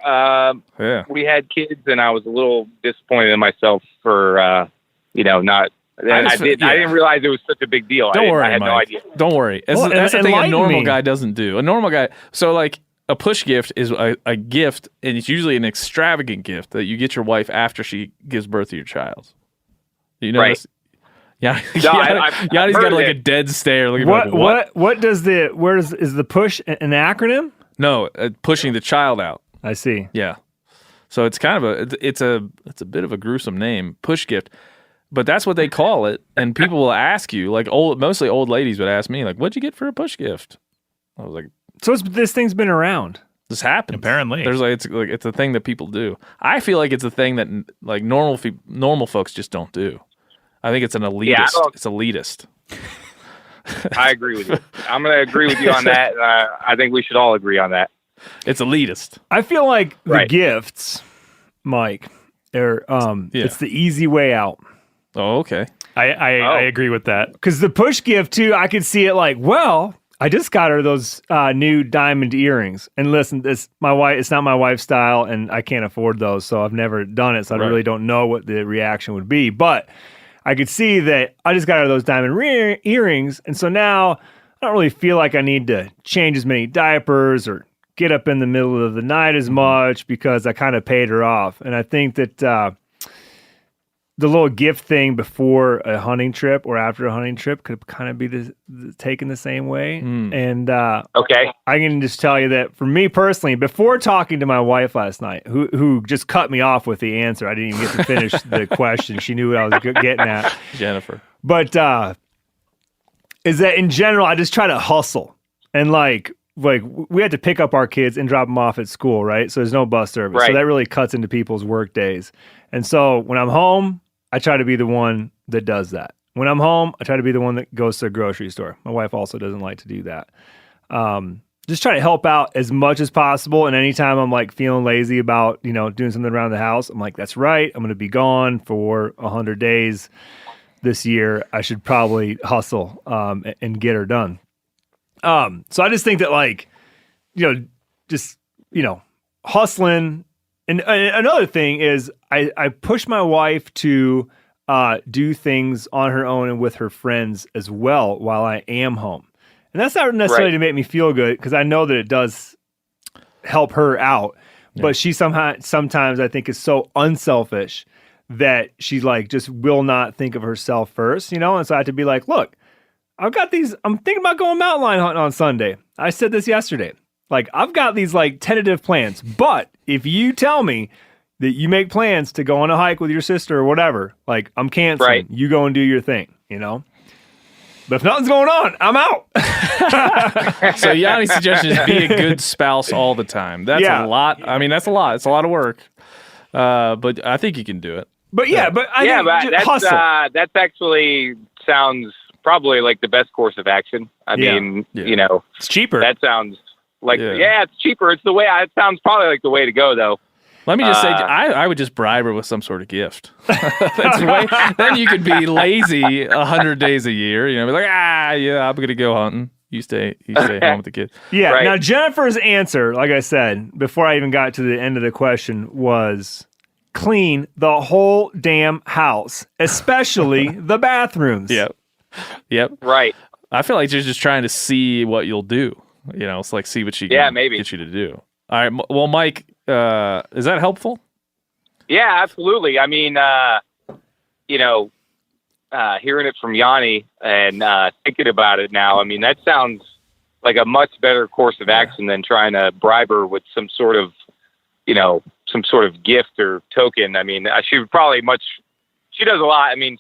we had kids, and I was a little disappointed in myself for not. I didn't realize it was such a big deal. Don't worry, I had Mike. no idea. Don't worry. That's the thing a normal guy doesn't do. A normal guy. So like a push gift is a gift, and it's usually an extravagant gift that you get your wife after she gives birth to your child. You know this? Yeah, Yanni's got like a dead stare. What does is the push an acronym? No, pushing the child out. I see. Yeah, so it's kind of it's a bit of a gruesome name, push gift, but that's what they call it. And people will ask you, like mostly old ladies would ask me, like, "What'd you get for a push gift?" I was like, "So this thing's been around. This happens. Apparently, there's it's a thing that people do. I feel like it's a thing that like normal folks just don't do." I think it's an elitist. Yeah, it's elitist. I agree with you. I'm going to agree with you on that. I think we should all agree on that. It's elitist. I feel like the gifts, Mike, it's the easy way out. Oh, okay. I agree with that. Because the push gift, too, I could see it like, well, I just got her those new diamond earrings. And listen, it's not my wife's style, and I can't afford those, so I've never done it, so I really don't know what the reaction would be. But I could see that I just got her those diamond earrings, and so now I don't really feel like I need to change as many diapers or get up in the middle of the night as much because I kind of paid her off. And I think that the little gift thing before a hunting trip or after a hunting trip could kind of be taken the same way. And Okay. I can just tell you that for me personally, before talking to my wife last night, who just cut me off with the answer, I didn't even get to finish the question. She knew what I was getting at. Jennifer. But is that in general, I just try to hustle. And like we had to pick up our kids and drop them off at school, right? So there's no bus service. Right. So that really cuts into people's work days. And so when I'm home, I try to be the one that does that. When I'm home, I try to be the one that goes to the grocery store. My wife also doesn't like to do that. Just try to help out as much as possible. And anytime I'm like feeling lazy about, doing something around the house, I'm like, that's right. I'm going to be gone for 100 days this year. I should probably hustle and get her done. So I just think that hustling. And another thing is I push my wife to do things on her own and with her friends as well while I am home. And that's not necessarily to make me feel good because I know that it does help her out. Yeah. But she sometimes I think is so unselfish that she just will not think of herself first, And so I have to be like, look, I've got these, I'm thinking about going mountain lion hunting on Sunday. I said this yesterday. I've got these tentative plans, but if you tell me that you make plans to go on a hike with your sister or whatever, I'm canceling. Right. You go and do your thing, But if nothing's going on, I'm out. So Yanni's suggestion is be a good spouse all the time. That's a lot. I mean, that's a lot. It's a lot of work. But I think you can do it. But that's actually sounds probably like the best course of action. I mean, it's cheaper. That sounds it's cheaper. It's the way. It sounds probably like the way to go, though. Let me just say, I would just bribe her with some sort of gift. Then you could be lazy 100 days a year. Be like, I'm going to go hunting. You stay home with the kids. Yeah. Right. Now, Jennifer's answer, like I said, before I even got to the end of the question, was clean the whole damn house, especially the bathrooms. Yep. Right. I feel like you're just trying to see what you'll do. It's like see what she can get you to do. All right. Well, Mike, is that helpful? Yeah, absolutely. I mean, hearing it from Yanni and thinking about it now, I mean, that sounds like a much better course of action than trying to bribe her with some sort of gift or token. I mean, she would probably she does a lot. I mean,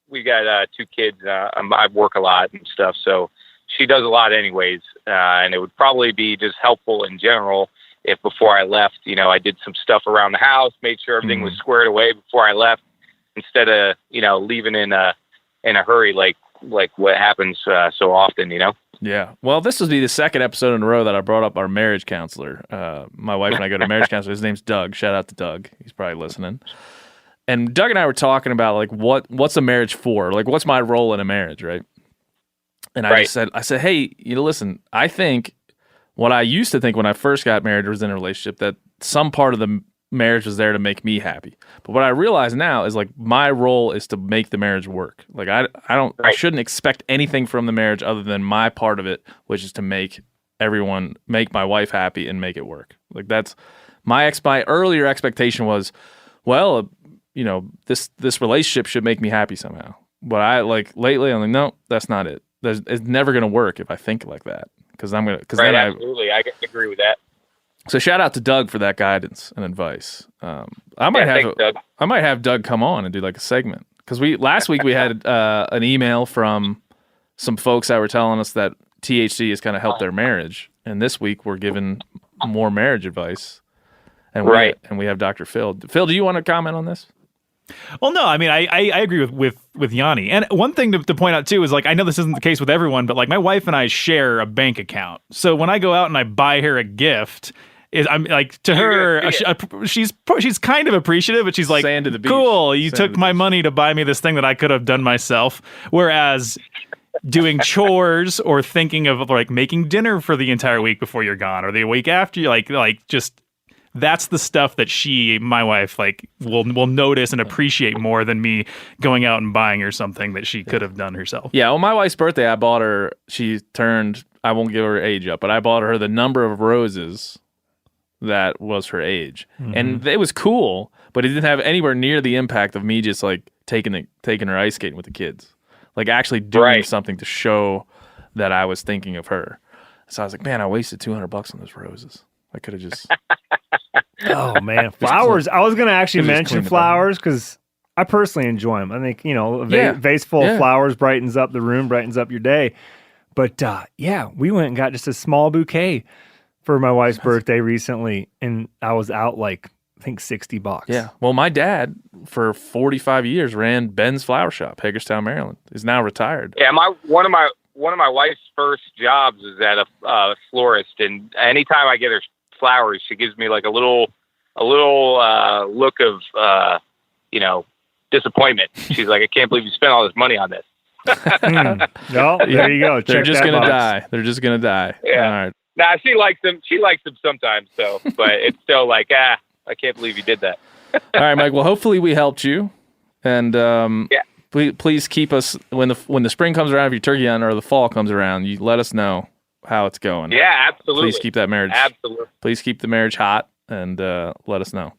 we got 2 kids. I work a lot and stuff, so she does a lot anyways. And it would probably be just helpful in general if before I left, I did some stuff around the house, made sure everything was squared away before I left, instead of, leaving in a hurry, like what happens so often, Yeah. Well, this will be the second episode in a row that I brought up our marriage counselor. My wife and I go to a marriage counselor. His name's Doug. Shout out to Doug. He's probably listening. And Doug and I were talking about what's a marriage for? What's my role in a marriage, right? And I said, hey, listen, I think what I used to think when I first got married or was in a relationship, that some part of the marriage was there to make me happy. But what I realize now is my role is to make the marriage work. I shouldn't expect anything from the marriage other than my part of it, which is to make my wife happy and make it work. That's my earlier expectation was, well, this relationship should make me happy somehow. But lately I'm like, no, that's not it. It's never going to work if I think like that. Absolutely. I agree with that. So shout out to Doug for that guidance and advice. I might have Doug come on and do a segment, because last week we had an email from some folks that were telling us that THC has kind of helped their marriage, and this week we're giving more marriage advice. And we have Dr. Phil. Phil, do you want to comment on this? Well, no, I mean, I agree with Yanni. And one thing to point out, too, is I know this isn't the case with everyone, but my wife and I share a bank account. So when I go out and I buy her a gift, I'm to her, she's kind of appreciative, but she's like, sand to the beach. Cool, you took my money to buy me this thing that I could have done myself. Whereas doing chores or thinking of making dinner for the entire week before you're gone or the week after, just... That's the stuff that my wife, will notice and appreciate more than me going out and buying her something that she could have done herself. Yeah, well, my wife's birthday, I bought her, I won't give her age up, but I bought her the number of roses that was her age. Mm-hmm. And it was cool, but it didn't have anywhere near the impact of me just like taking her ice skating with the kids, like actually doing something to show that I was thinking of her. So I was like, man, I wasted $200 on those roses. I could have just. Oh man, flowers! I was gonna actually mention flowers because I personally enjoy them. I think a vase full of flowers brightens up the room, brightens up your day. But we went and got just a small bouquet for my wife's birthday recently, and I was out like I think $60. Yeah. Well, my dad for 45 years ran Ben's Flower Shop, Hagerstown, Maryland. He's now retired. Yeah, one of my wife's first jobs is at a florist, and anytime I get her flowers, she gives me like a little look of disappointment. She's like, I can't believe you spent all this money on this. No, there you go. They're just gonna die. They're just gonna die. Yeah. All right. Nah, she likes them. She likes them sometimes. So, but it's still like, I can't believe you did that. All right, Mike. Well, hopefully we helped you, and please keep us when the spring comes around, if your turkey hunt, or the fall comes around, you let us know how it's going. Yeah, absolutely. Please keep that marriage. Absolutely. Please keep the marriage hot, and let us know.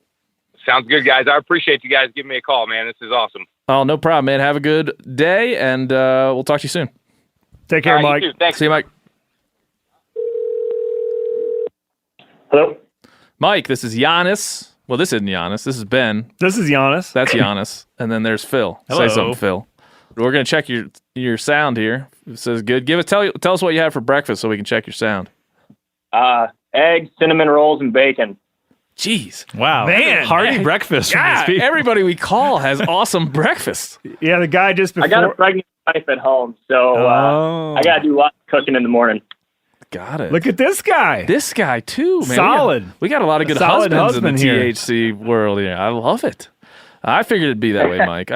Sounds good, guys. I appreciate you guys giving me a call, man. This is awesome. Oh, no problem, man. Have a good day, and we'll talk to you soon. Take care, Mike. You too. Thanks. See you, Mike. Hello? Mike, this is Janis. Well, this isn't Janis. This is Ben. This is Janis. That's Janis. And then there's Phil. Hello. Say something, Phil. We're going to check your sound here. It says good. Tell us what you had for breakfast so we can check your sound. Eggs, cinnamon rolls, and bacon. Jeez. Wow. Man. Hearty breakfast from these people. Everybody we call has awesome breakfast. Yeah, the guy just before. I got a pregnant wife at home, so I got to do lots of cooking in the morning. Got it. Look at this guy. This guy, too, man. Solid. We got a lot of good Solid husbands in the husband here. THC world here. I love it. I figured it'd be that way, Mike.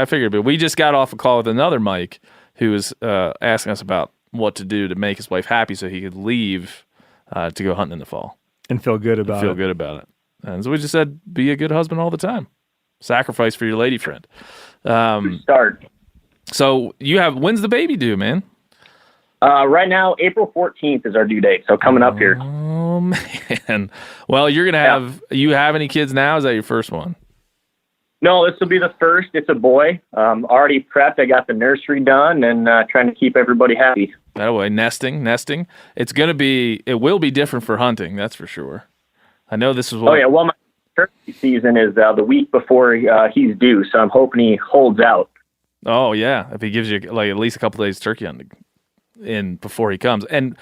We just got off a call with another Mike who was asking us about what to do to make his wife happy so he could leave to go hunting in the fall. And feel good about Feel it. good about it. And so we just said, be a good husband all the time. Sacrifice for your lady friend. Start. So when's the baby due, man? Right now, April 14th is our due date, so coming up here. Oh, man. Well, you're going to have, you have any kids now? Is that your first one? No, this will be the first. It's a boy. Already prepped. I got the nursery done and trying to keep everybody happy. That way, nesting. It will be different for hunting, that's for sure. I know this is what. Oh, yeah. Well, my turkey season is the week before he's due, so I'm hoping he holds out. Oh, yeah. If he gives you like at least a couple days turkey hunting in before he comes. And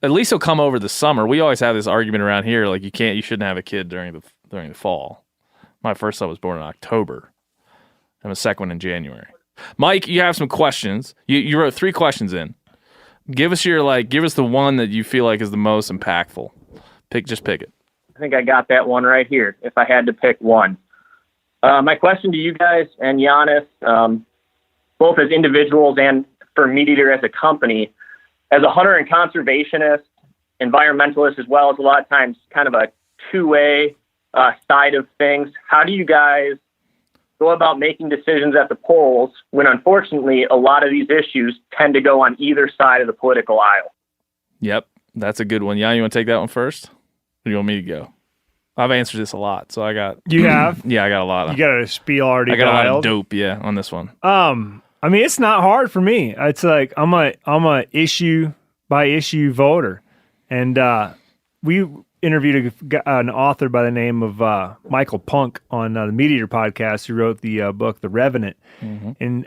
at least he'll come over the summer. We always have this argument around here, like you shouldn't have a kid during the fall. My first son was born in October, and the second one in January. Mike, you have some questions. You wrote 3 questions in. Give us the one that you feel like is the most impactful. Just pick it. I think I got that one right here, if I had to pick one. My question to you guys and Janis, both as individuals and for Meat Eater as a company, as a hunter and conservationist, environmentalist as well, as a lot of times kind of a two-way side of things. How do you guys go about making decisions at the polls when, unfortunately, a lot of these issues tend to go on either side of the political aisle? Yep, that's a good one. Yeah, you want to take that one first? Or do you want me to go? I've answered this a lot, so I got... You have? Yeah, I got a lot. You got a spiel already I got dialed? a lot of dope, yeah, on this one. I mean, it's not hard for me. It's like I'm a issue by issue voter, and we interviewed an author by the name of Michael Punk on the Meat Eater podcast, who wrote the book The Revenant, and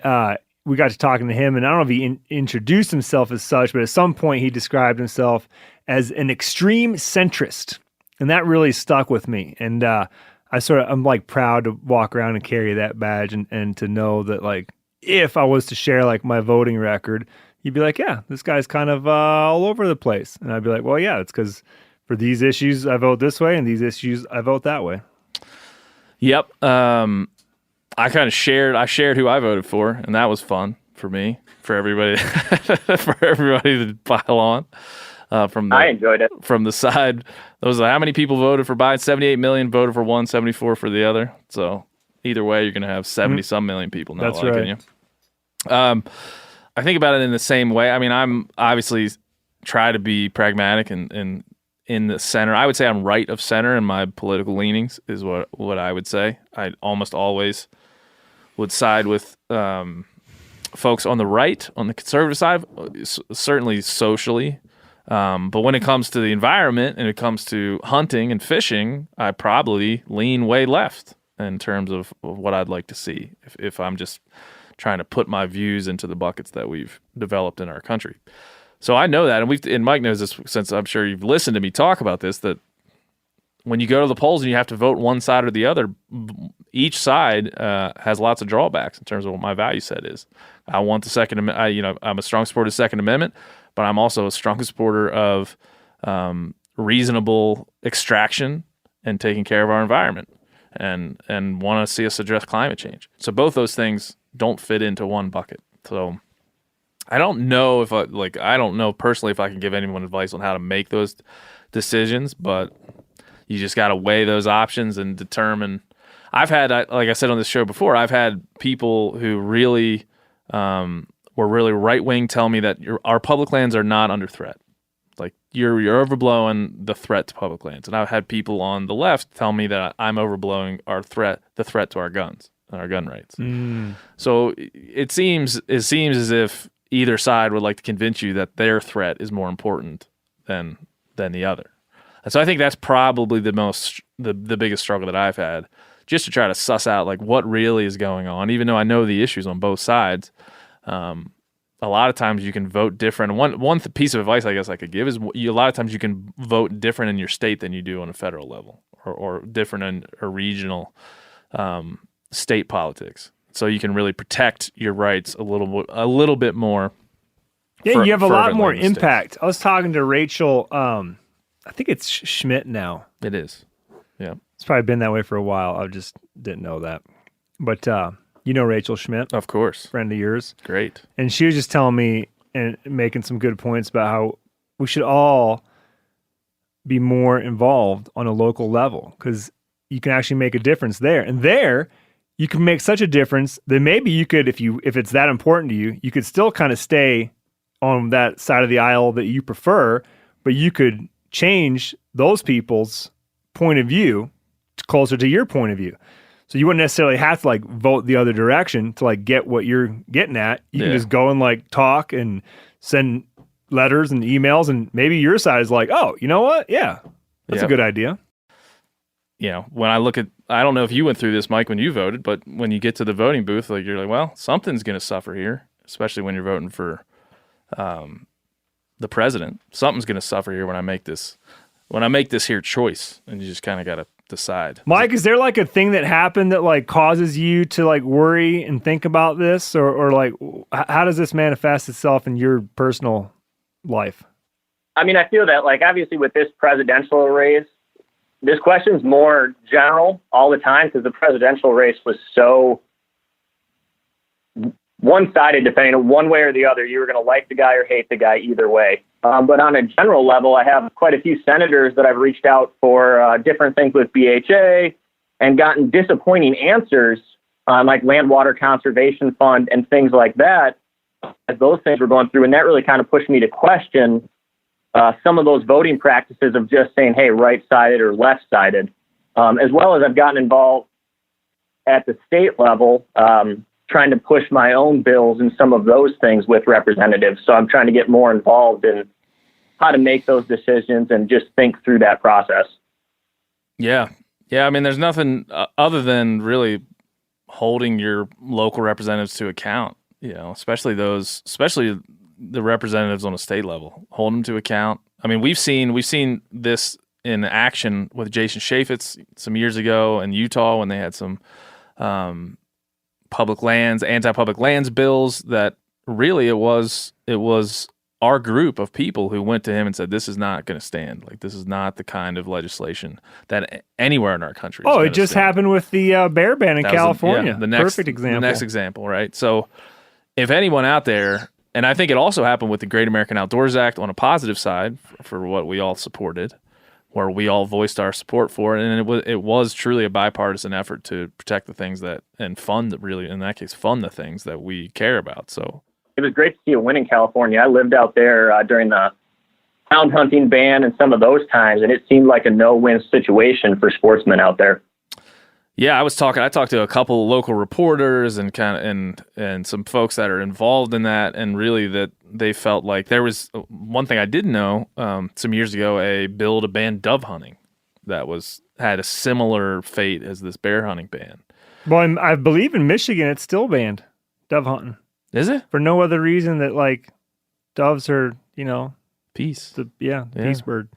we got to talking to him. And I don't know if he introduced himself as such, but at some point he described himself as an extreme centrist, and that really stuck with me. And I'm like proud to walk around and carry that badge, and to know that, like, if I was to share like my voting record, you'd be like, yeah, this guy's kind of all over the place. And I'd be like, well, yeah, it's because for these issues I vote this way, and these issues I vote that way. Yep. I kind of shared who I voted for, and that was fun for me, for everybody, to pile on. I enjoyed it. From the side, those are how many people voted for Biden? 78 million voted for one, 74 for the other. So either way, you're going to have 70 some million people not liking you. I think about it in the same way. I mean, I'm obviously try to be pragmatic and in the center. I would say I'm right of center in my political leanings is what I would say. I almost always would side with folks on the right, on the conservative side, certainly socially. But when it comes to the environment and it comes to hunting and fishing, I probably lean way left in terms of what I'd like to see if I'm just trying to put my views into the buckets that we've developed in our country. So I know that, and Mike knows this since I'm sure you've listened to me talk about this, that when you go to the polls and you have to vote one side or the other, each side has lots of drawbacks in terms of what my value set is. I want the Second Amendment. I'm a strong supporter of the Second Amendment, but I'm also a strong supporter of reasonable extraction and taking care of our environment, and want to see us address climate change. So both those things don't fit into one bucket. So I don't know I don't know personally if I can give anyone advice on how to make those decisions, but you just got to weigh those options and determine. I've had, like I said on this show before, I've had people who really were really right-wing tell me that our public lands are not under threat. Like you're overblowing the threat to public lands. And I've had people on the left tell me that I'm overblowing the threat to our guns and our gun rights. So it seems as if either side would like to convince you that their threat is more important than the other. And so I think that's probably the biggest struggle that I've had, just to try to suss out like what really is going on, even though I know the issues on both sides. A lot of times you can vote different. One piece of advice I guess I could give is a lot of times you can vote different in your state than you do on a federal level, or different in a regional state politics. So you can really protect your rights a little bit more. Yeah, you have a lot more impact. I was talking to Rachel. I think it's Schmidt now. It is. Yeah, it's probably been that way for a while. I just didn't know that. But you know Rachel Schmidt, of course, friend of yours. Great. And she was just telling me and making some good points about how we should all be more involved on a local level, because you can actually make a difference there. And there, you can make such a difference that maybe you could, if it's that important to you, you could still kind of stay on that side of the aisle that you prefer, but you could change those people's point of view closer to your point of view. So you wouldn't necessarily have to like vote the other direction to like get what you're getting at. You can just go and like talk and send letters and emails, and maybe your side is like, oh, you know what? Yeah, that's a good idea. You know, when I look at, I don't know if you went through this, Mike, when you voted, but when you get to the voting booth, like you're like, well, something's going to suffer here, especially when you're voting for the president. Something's going to suffer here when I make this here choice, and you just kind of got to decide. Mike, is there like a thing that happened that like causes you to like worry and think about this, or like how does this manifest itself in your personal life? I mean, I feel that like obviously with this presidential race, this question's more general all the time because the presidential race was so one-sided, depending on one way or the other. You were going to like the guy or hate the guy either way. But on a general level, I have quite a few senators that I've reached out for different things with BHA and gotten disappointing answers on like Land Water Conservation Fund and things like that as those things were going through. And that really kind of pushed me to question some of those voting practices of just saying, hey, right-sided or left-sided, as well as I've gotten involved at the state level, trying to push my own bills and some of those things with representatives. So I'm trying to get more involved in how to make those decisions and just think through that process. Yeah. I mean, there's nothing other than really holding your local representatives to account, you know, especially the representatives on a state level, hold them to account. I mean, we've seen this in action with Jason Chaffetz some years ago in Utah when they had some anti-public lands bills that really it was our group of people who went to him and said, this is not going to stand. Like, this is not the kind of legislation that anywhere in our country is it just happened with the bear ban in California. Perfect example. The next example, right? So if anyone out there, and I think it also happened with the Great American Outdoors Act on a positive side for what we all supported, where we all voiced our support for it, and it was truly a bipartisan effort to protect the things and fund the things that we care about. So it was great to see a win in California. I lived out there during the hound hunting ban and some of those times, and it seemed like a no-win situation for sportsmen out there. Yeah, I talked to a couple of local reporters and and some folks that are involved in that, and really that they felt like there was one thing I didn't know some years ago, a bill to ban dove hunting that had a similar fate as this bear hunting ban. Well, I believe in Michigan it's still banned, dove hunting. Is it? For no other reason that like doves are, Peace. Peace bird.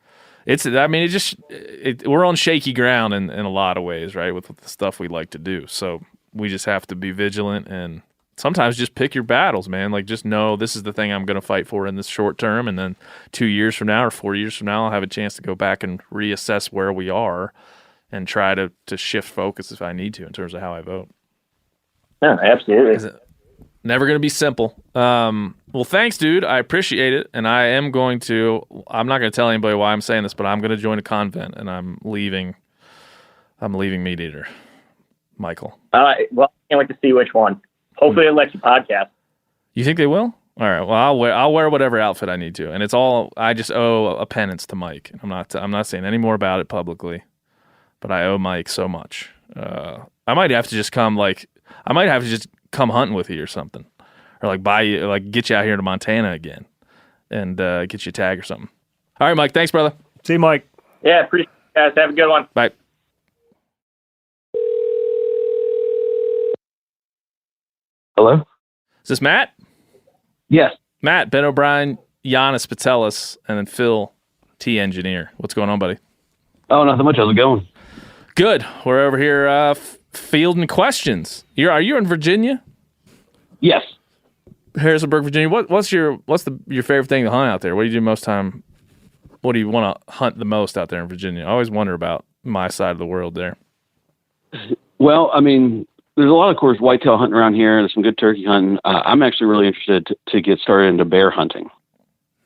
We're on shaky ground in a lot of ways, right? With the stuff we like to do. So we just have to be vigilant and sometimes just pick your battles, man. Like just know this is the thing I'm going to fight for in this short term. And then 2 years from now or 4 years from now, I'll have a chance to go back and reassess where we are and try to shift focus if I need to in terms of how I vote. Yeah, absolutely. Never going to be simple. Well, thanks, dude. I appreciate it. And I'm not going to tell anybody why I'm saying this, but I'm going to join a convent and I'm leaving Meat Eater. Michael. Well, I can't wait to see which one. Hopefully it lets you podcast. You think they will? All right. Well, I'll wear whatever outfit I need to. And it's all, I just owe a penance to Mike. I'm not saying any more about it publicly, but I owe Mike so much. I might have to just come hunting with you or something, or like buy you, like get you out here to Montana again and get you a tag or something. All right, Mike. Thanks, brother. See you, Mike. Yeah, appreciate it, guys. Have a good one. Bye. Hello? Is this Matt? Yes. Matt, Ben O'Brien, Janis Putelis, and then Phil T. Engineer. What's going on, buddy? Oh, nothing much. How's it going? Good. We're over here fielding questions. Are you in Virginia? Yes. Harrisonburg, Virginia. What's your favorite thing to hunt out there? What do you do most time? What do you want to hunt the most out there in Virginia? I always wonder about my side of the world there. Well, I mean, there's a lot of course whitetail hunting around here. There's some good turkey hunting. I'm actually really interested to get started into bear hunting.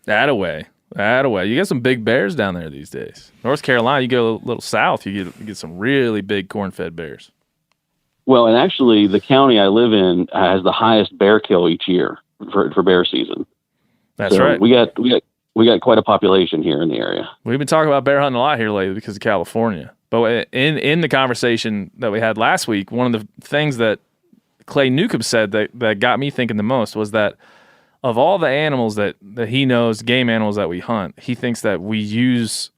That-a-way. You got some big bears down there these days. North Carolina, you go a little south, you get some really big corn-fed bears. Well, and actually, the county I live in has the highest bear kill each year for bear season. That's right. We got quite a population here in the area. We've been talking about bear hunting a lot here lately because of California. But in the conversation that we had last week, one of the things that Clay Newcomb said that got me thinking the most was that of all the animals that he knows, game animals that we hunt, he thinks that we use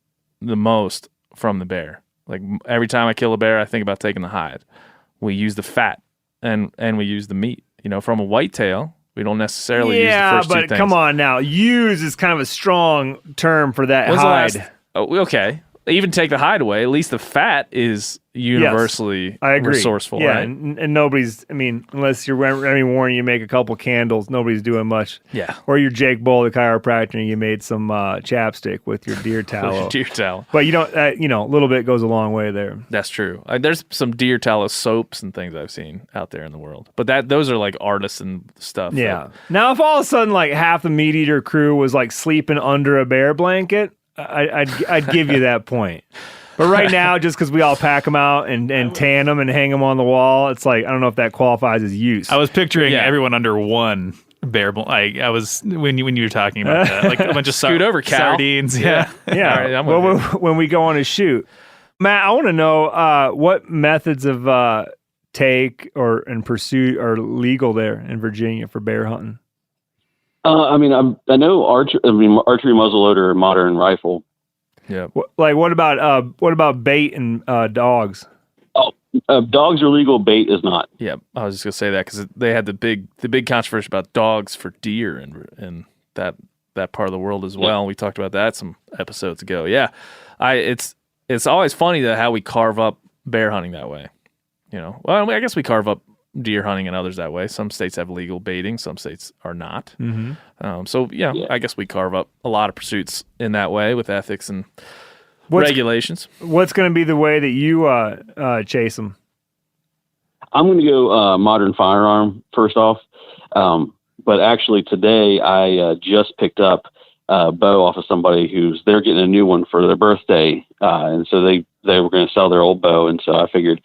the most from the bear. Like every time I kill a bear, I think about taking the hide. We use the fat and we use the meat. From a whitetail, we don't necessarily use the first two things. Yeah, but come on now. Use is kind of a strong term for that hide. Okay. Even take the hide away, at least the fat is universally resourceful, yeah, right? And nobody's, unless you're Remy Warren, you make a couple candles, nobody's doing much. Yeah. Or you're Jake Bull, the chiropractor, and you made some chapstick with your deer tallow. Deer tallow. But you don't, a little bit goes a long way there. That's true. There's some deer tallow soaps and things I've seen out there in the world. But those are like artisan stuff. Yeah. Now, if all of a sudden like half the Meat Eater crew was like sleeping under a bear blanket, I'd give you that point. But right now, just because we all pack them out and tan them and hang them on the wall, it's like I don't know if that qualifies as use. I was picturing everyone under one bear blanket. I was when you were talking about that, like a bunch of scoot over, Cal. Sardines. Yeah. Right, when we go on a shoot, Matt, I want to know what methods of take and pursuit are legal there in Virginia for bear hunting. I know archery muzzleloader, modern rifle. Yeah. What about bait and dogs? Oh, dogs are legal. Bait is not. Yeah, I was just gonna say that because they had the big controversy about dogs for deer and that part of the world as well. Yeah. We talked about that some episodes ago. Yeah, it's always funny how we carve up bear hunting that way. Well, I guess we carve up deer hunting and others that way. Some states have legal baiting, some states are not. Mm-hmm. I guess we carve up a lot of pursuits in that way with ethics and regulations. What's going to be the way that you chase them? I'm going to go modern firearm first off. But actually today I just picked up a bow off of somebody they're getting a new one for their birthday. And so they were going to sell their old bow. And so I figured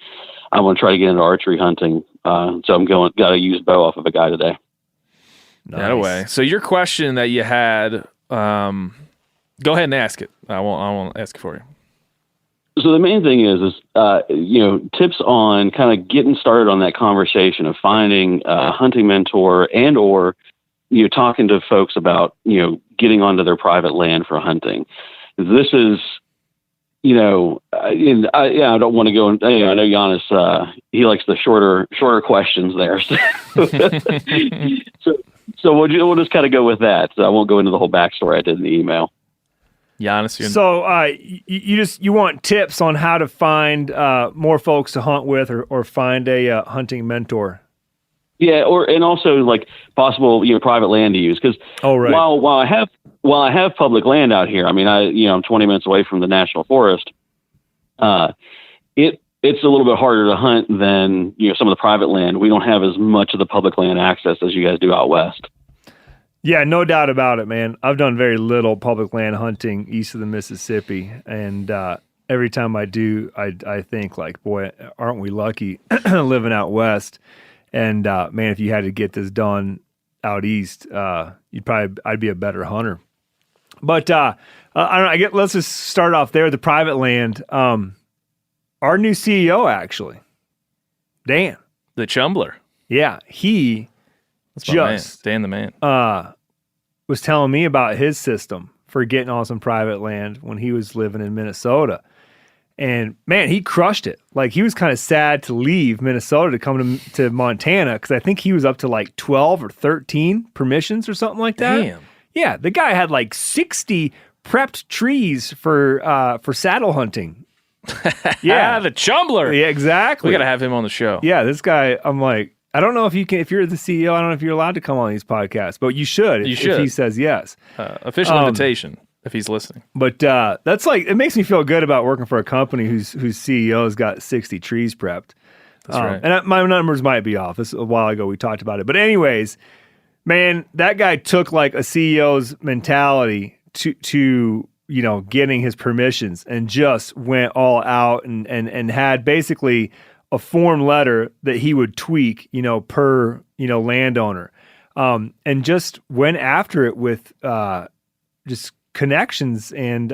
I'm going to try to get into archery hunting. So I'm got to use bow off of a guy today. Nice. That way. So your question that you had, Go ahead and ask it. I won't ask it for you. So the main thing is tips on kind of getting started on that conversation of finding a hunting mentor and or talking to folks about getting onto their private land for hunting. This is I don't want to go. I know Janis. He likes the shorter questions there. So we'll just kind of go with that. So I won't go into the whole backstory I did in the email. Janis, so you want tips on how to find more folks to hunt with, or find a hunting mentor. Yeah, and also like possible private land to use, because while I have public land out here, I mean I'm 20 minutes away from the national forest. It's a little bit harder to hunt than some of the private land. We don't have as much of the public land access as you guys do out west. Yeah, no doubt about it, man. I've done very little public land hunting east of the Mississippi, and every time I do, I think like, boy, aren't we lucky living out west? And man, if you had to get this done out east, I'd be a better hunter. But I don't know. Let's just start off there. The private land. Our new CEO, actually, Dan, the Chumbler. Yeah, Dan the man. Was telling me about his system for getting on some private land when he was living in Minnesota. And man, he crushed it. Like, he was kind of sad to leave Minnesota to come to Montana, because I think he was up to like 12 or 13 permissions or something like that. Damn. Yeah, the guy had like 60 prepped trees for saddle hunting. Yeah, the Chumbler. Yeah, exactly. We got to have him on the show. Yeah, this guy, I'm like, I don't know if you're the CEO, I don't know if you're allowed to come on these podcasts, but you should. If he says yes. Official invitation if he's listening. But that's like, it makes me feel good about working for a company whose CEO's got 60 trees prepped. That's right. And my numbers might be off. This a while ago we talked about it. But anyways, man, that guy took like a CEO's mentality to getting his permissions, and just went all out and had basically a form letter that he would tweak, per, landowner. And just went after it with just connections and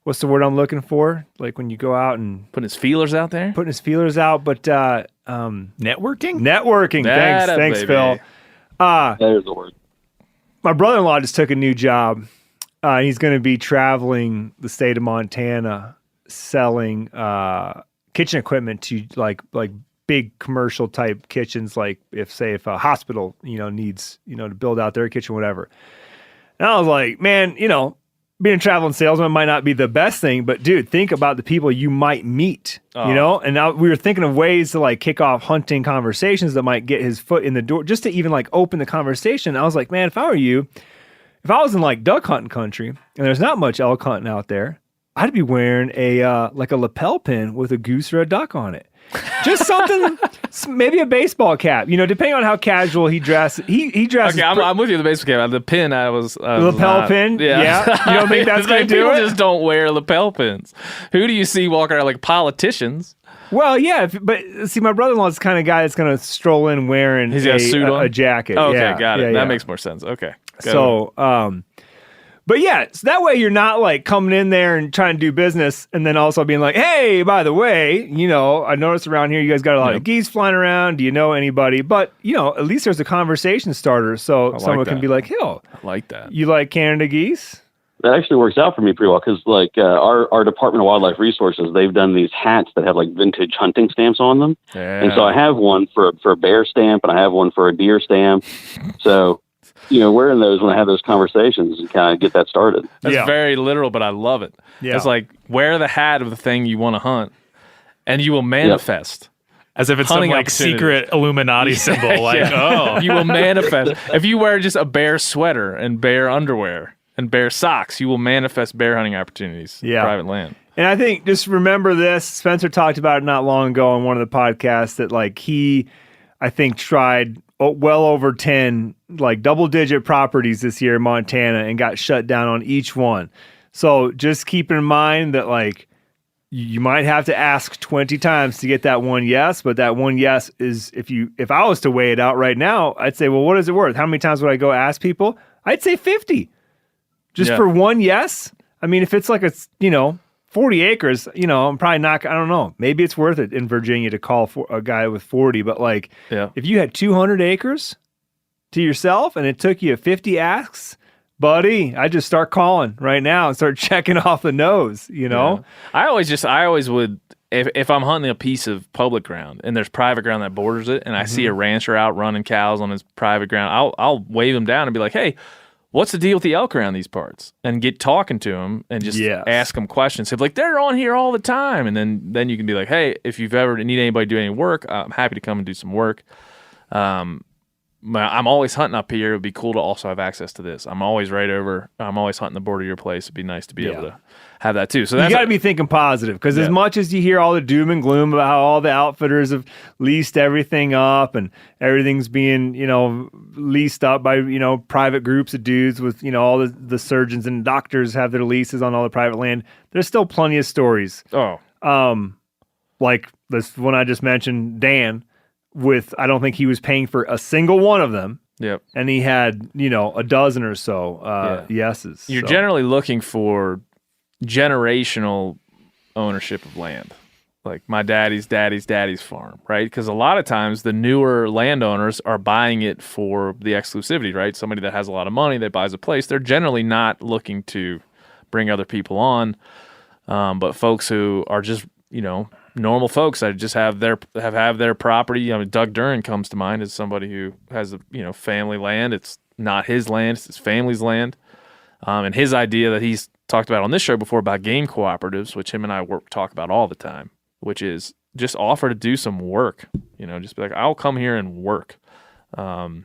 what's the word I'm looking for? Like when you go out and putting his feelers out there? Putting his feelers out, but networking? Networking. Thanks, Phil. There's the word. My brother-in-law just took a new job. He's going to be traveling the state of Montana selling kitchen equipment to like big commercial type kitchens, like if a hospital needs to build out their kitchen, whatever. And I was like, man, being a traveling salesman might not be the best thing, but dude, think about the people you might meet, and now we were thinking of ways to like kick off hunting conversations that might get his foot in the door, just to even like open the conversation. I was like, man, if I were you, if I was in like duck hunting country and there's not much elk hunting out there, I'd be wearing a lapel pin with a goose or a duck on it. Just something, maybe a baseball cap. Depending on how casual he dresses. He dresses. Okay, I'm with you. The baseball cap. The pin, I was lapel pin. Yeah. You don't think that's gonna do it? People just don't wear lapel pins. Who do you see walking around like politicians? Well, yeah, but see, my brother-in-law is the kind of guy that's going to stroll in wearing He's got a suit on? a jacket. Oh, okay, yeah, got it. yeah, That yeah. makes more sense. Okay. So, but yeah, so that way you're not like coming in there and trying to do business and then also being like, hey, by the way, I noticed around here you guys got a lot of geese flying around. Do you know anybody? But, at least there's a conversation starter. So someone can be like, yo, I like that. You like Canada geese? That actually works out for me pretty well, because like our Department of Wildlife Resources, they've done these hats that have like vintage hunting stamps on them. Yeah. And so I have one for a bear stamp and I have one for a deer stamp. So, wearing those when I have those conversations and kind of get that started. That's very literal, but I love it. Yeah. It's like, wear the hat of the thing you want to hunt and you will manifest. As if it's some Hunting like secret Illuminati symbol. Like, you will manifest. If you wear just a bear sweater and bear underwear and bear socks, you will manifest bear hunting opportunities in private land. And I think, just remember this, Spencer talked about it not long ago on one of the podcasts, that like he, I think, tried well over 10 like double-digit properties this year in Montana and got shut down on each one. So just keep in mind that like you might have to ask 20 times to get that one yes, but that one yes is, if I was to weigh it out right now, I'd say, well, what is it worth? How many times would I go ask people? I'd say 50. just for one yes. I mean, if it's like 40 acres, I'm probably not, I don't know. Maybe it's worth it in Virginia to call for a guy with 40, but if you had 200 acres to yourself and it took you 50 asks, buddy, I just start calling right now and start checking off the nose, Yeah. I always would, if I'm hunting a piece of public ground and there's private ground that borders it and I see a rancher out running cows on his private ground, I'll wave him down and be like, hey, what's the deal with the elk around these parts? And get talking to them and just ask them questions. If they're on here all the time, and then you can be like, hey, if you've ever need anybody to do any work, I'm happy to come and do some work. I'm always hunting up here. It would be cool to also have access to this. I'm always hunting the border of your place. It'd be nice to be able to have that too. So you got to be thinking positive, because as much as you hear all the doom and gloom about how all the outfitters have leased everything up and everything's being, leased up by, private groups of dudes with, all the surgeons and doctors have their leases on all the private land. There's still plenty of stories. Like this one I just mentioned, Dan, I don't think he was paying for a single one of them. Yep. And he had, a dozen or so yeses. You're generally looking for generational ownership of land, like my daddy's farm, right? Because a lot of times the newer landowners are buying it for the exclusivity, right? Somebody that has a lot of money that buys a place, they're generally not looking to bring other people on, but folks who are just normal folks that just have their property. I mean, Doug Duran comes to mind as somebody who has family land. It's not his land; it's his family's land. And his idea that he's talked about on this show before about game cooperatives, which him and I talk about all the time, which is just offer to do some work. Just be like, I'll come here and work. Aldo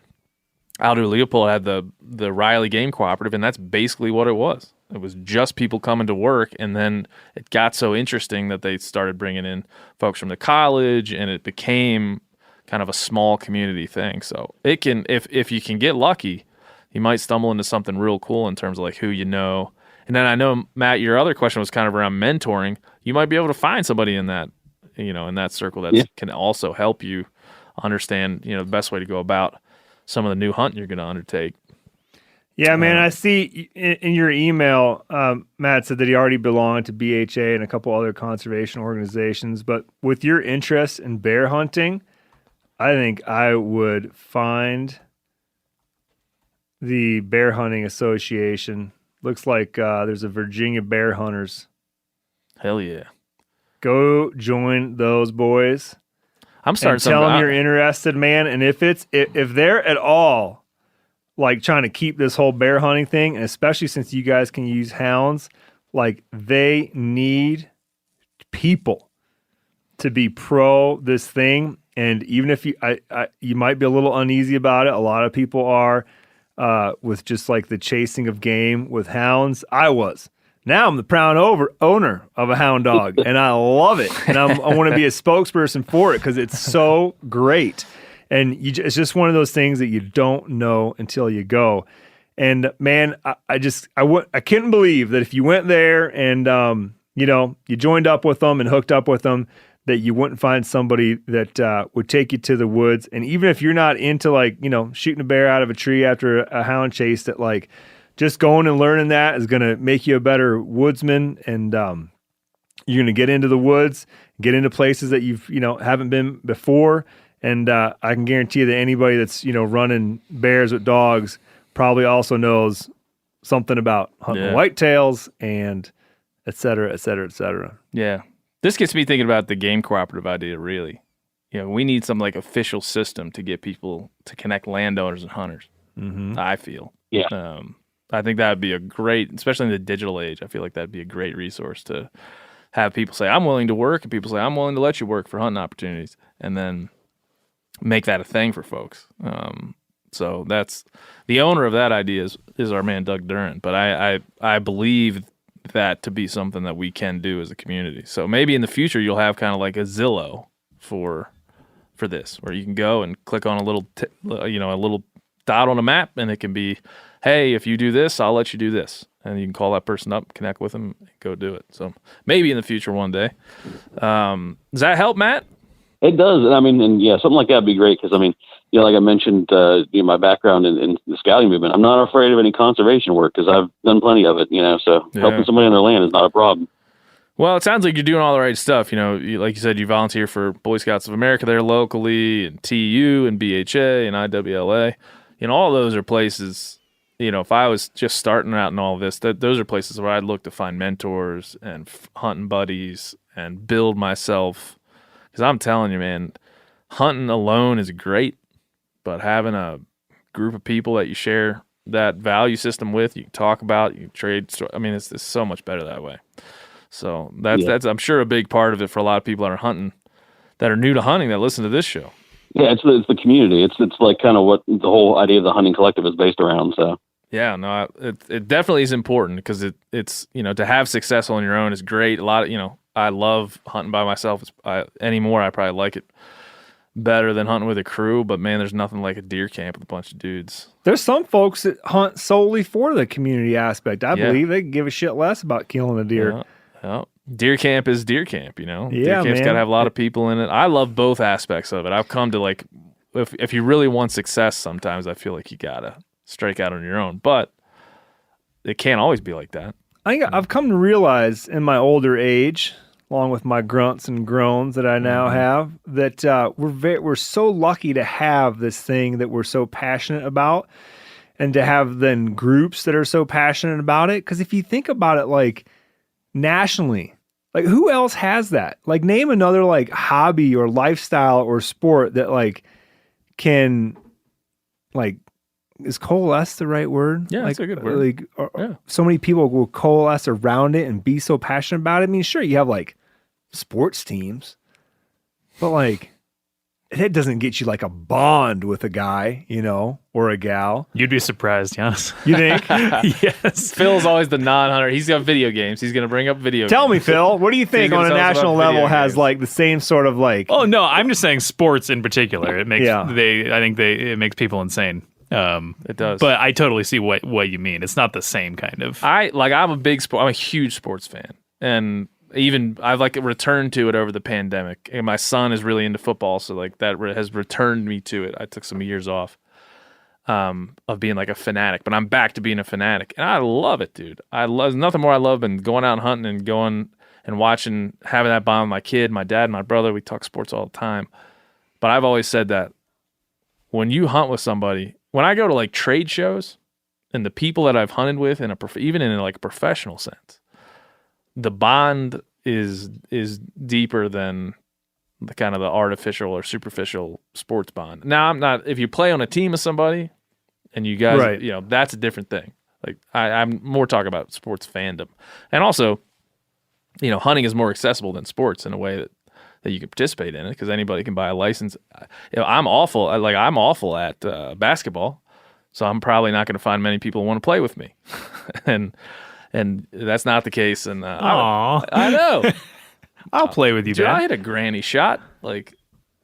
Leopold had the Riley Game Cooperative, and that's basically what it was. It was just people coming to work, and then it got so interesting that they started bringing in folks from the college, and it became kind of a small community thing. So it can, if you can get lucky, you might stumble into something real cool in terms of who you know. And then I know, Matt, your other question was kind of around mentoring. You might be able to find somebody in that, in that circle that can also help you understand, the best way to go about some of the new hunting you're going to undertake. Yeah, man, I see in your email, Matt said that he already belonged to BHA and a couple other conservation organizations. But with your interest in bear hunting, I think I would find the Bear Hunting Association. Looks like there's a Virginia Bear Hunters. Hell yeah. Go join those boys. I'm starting to tell them you're interested, man. And if they're at all trying to keep this whole bear hunting thing, and especially since you guys can use hounds, they need people to be pro this thing. And even if you might be a little uneasy about it, a lot of people are with just the chasing of game with hounds. I was. Now I'm the proud owner of a hound dog, and I love it. And I want to be a spokesperson for it because it's so great. And it's just one of those things that you don't know until you go. And man, I couldn't believe that if you went there and you joined up with them and hooked up with them, that you wouldn't find somebody that would take you to the woods. And even if you're not into shooting a bear out of a tree after a hound chase, that just going and learning that is going to make you a better woodsman. And you're going to get into the woods, get into places that you've haven't been before. And I can guarantee you that anybody that's running bears with dogs probably also knows something about hunting whitetails and et cetera, et cetera, et cetera. Yeah. This gets me thinking about the game cooperative idea, really. We need some official system to get people to connect landowners and hunters, I feel. Yeah. I think that would be a great, especially in the digital age, I feel like that'd be a great resource to have people say, I'm willing to work, and people say, I'm willing to let you work for hunting opportunities, and then make that a thing for folks. So that's the owner of that idea is our man Doug Duran. But I believe that to be something that we can do as a community. So maybe in the future you'll have kind of like a Zillow for this, where you can go and click on a little a little dot on a map, and it can be, hey, if you do this, I'll let you do this, and you can call that person up, connect with them, and go do it. So maybe in the future one day. Does that help, Matt? It does. I mean, and yeah, something like that would be great because, like I mentioned, my background in the scouting movement, I'm not afraid of any conservation work because I've done plenty of it, so helping somebody on their land is not a problem. Well, it sounds like you're doing all the right stuff. Like you said, you volunteer for Boy Scouts of America there locally, and TU and BHA and IWLA. All those are places, if I was just starting out in all of this, those are places where I'd look to find mentors and hunting buddies and build myself. Because I'm telling you, man, hunting alone is great, but having a group of people that you share that value system with, you can talk about, you can trade. It's so much better that way. So that's I'm sure a big part of it for a lot of people that are hunting, that are new to hunting, that listen to this show. Yeah, it's the community. It's like kind of what the whole idea of the hunting collective is based around. So yeah, no, it definitely is important because it's to have success on your own is great. A lot of I love hunting by myself. Anymore, I probably like it better than hunting with a crew. But man, there's nothing like a deer camp with a bunch of dudes. There's some folks that hunt solely for the community aspect. I believe they give a shit less about killing a deer. Yeah. Deer camp is deer camp, Yeah, deer camp's got to have a lot of people in it. I love both aspects of it. I've come to if you really want success, sometimes I feel like you gotta strike out on your own, but it can't always be like that. I've come to realize in my older age, along with my grunts and groans that I now have, that we're so lucky to have this thing that we're so passionate about, and to have then groups that are so passionate about it. Because if you think about it, nationally, who else has that? Name another hobby or lifestyle or sport that can is coalesce the right word? Yeah, that's a good word. So many people will coalesce around it and be so passionate about it. Sure, you have sports teams, but that doesn't get you a bond with a guy, or a gal. You'd be surprised, Janis. You think? Yes. Phil's always the non-hunter. He's got video games. He's going to bring up video games. Tell me, Phil, what do you think on a national level has the same sort of Oh, no, I'm just saying sports in particular. It makes it makes people insane. It does. But I totally see what you mean. It's not the same kind of. I'm a huge sports fan. And even I've returned to it over the pandemic, and my son is really into football, so that has returned me to it. I took some years off of being a fanatic, but I'm back to being a fanatic, and I love it, dude. There's nothing more I love than going out and hunting and going and watching, having that bond with my kid, my dad, my brother. We talk sports all the time, but I've always said that when you hunt with somebody, when I go to trade shows, and the people that I've hunted with even in a professional sense, the bond is deeper than the kind of the artificial or superficial sports bond. Now, I'm not, if you play on a team with somebody and you guys, that's a different thing. I'm more talking about sports fandom. And also, hunting is more accessible than sports in a way that you can participate in it because anybody can buy a license. I'm awful at basketball, so I'm probably not going to find many people who want to play with me. And that's not the case. And I know. I'll play with you, dude. man. I hit a granny shot, but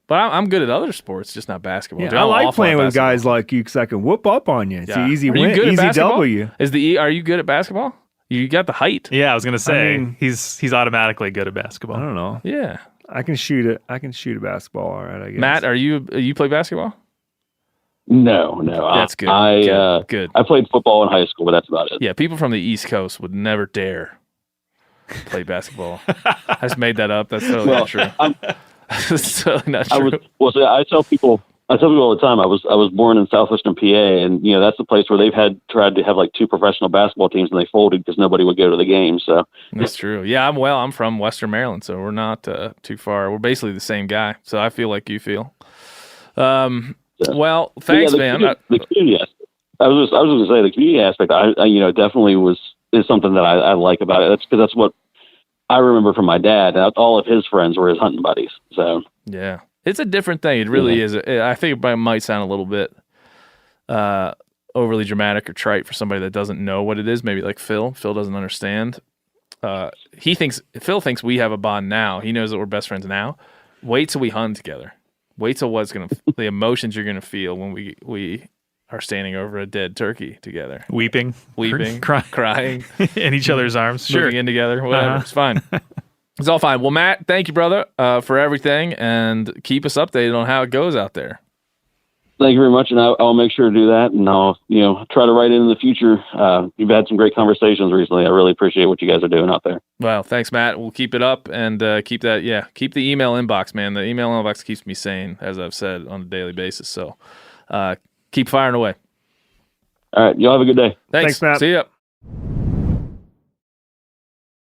I'm good at other sports, just not basketball. Yeah, I like playing with guys like you because I can whoop up on you. It's an easy win, easy W. Are you good at basketball? You got the height. Yeah, I was gonna say he's automatically good at basketball. I don't know. Yeah, I can shoot it. I can shoot a basketball. All right, I guess. Matt, you play basketball? No. That's good. Good. I played football in high school, but that's about it. Yeah, people from the East Coast would never dare play basketball. I just made that up. That's totally not true. It's totally not true. I tell people all the time. I was born in southwestern PA, and that's the place where they've tried to have 2 professional basketball teams, and they folded because nobody would go to the games. So that's true. Yeah, I'm from Western Maryland, so we're not too far. We're basically the same guy. So I feel like you feel. Well, thanks, man. The community aspect. I was just going to say the community aspect. I definitely is something that I like about it. That's because that's what I remember from my dad. All of his friends were his hunting buddies. So yeah, it's a different thing. It really is. I think it might sound a little bit overly dramatic or trite for somebody that doesn't know what it is. Maybe like Phil. Phil doesn't understand. Phil thinks we have a bond now. He knows that we're best friends now. Wait till we hunt together. Wait till the emotions you're gonna feel when we are standing over a dead turkey together, weeping, crying in each other's arms, moving in together. Whatever, It's fine. It's all fine. Well, Matt, thank you, brother, for everything, and keep us updated on how it goes out there. Thank you very much, and I'll make sure to do that, and I'll try to write in the future. You've had some great conversations recently. I really appreciate what you guys are doing out there. Well, thanks, Matt. We'll keep it up and keep the email inbox, man. The email inbox keeps me sane, as I've said, on a daily basis. So keep firing away. All right, y'all have a good day. Thanks Matt. See ya.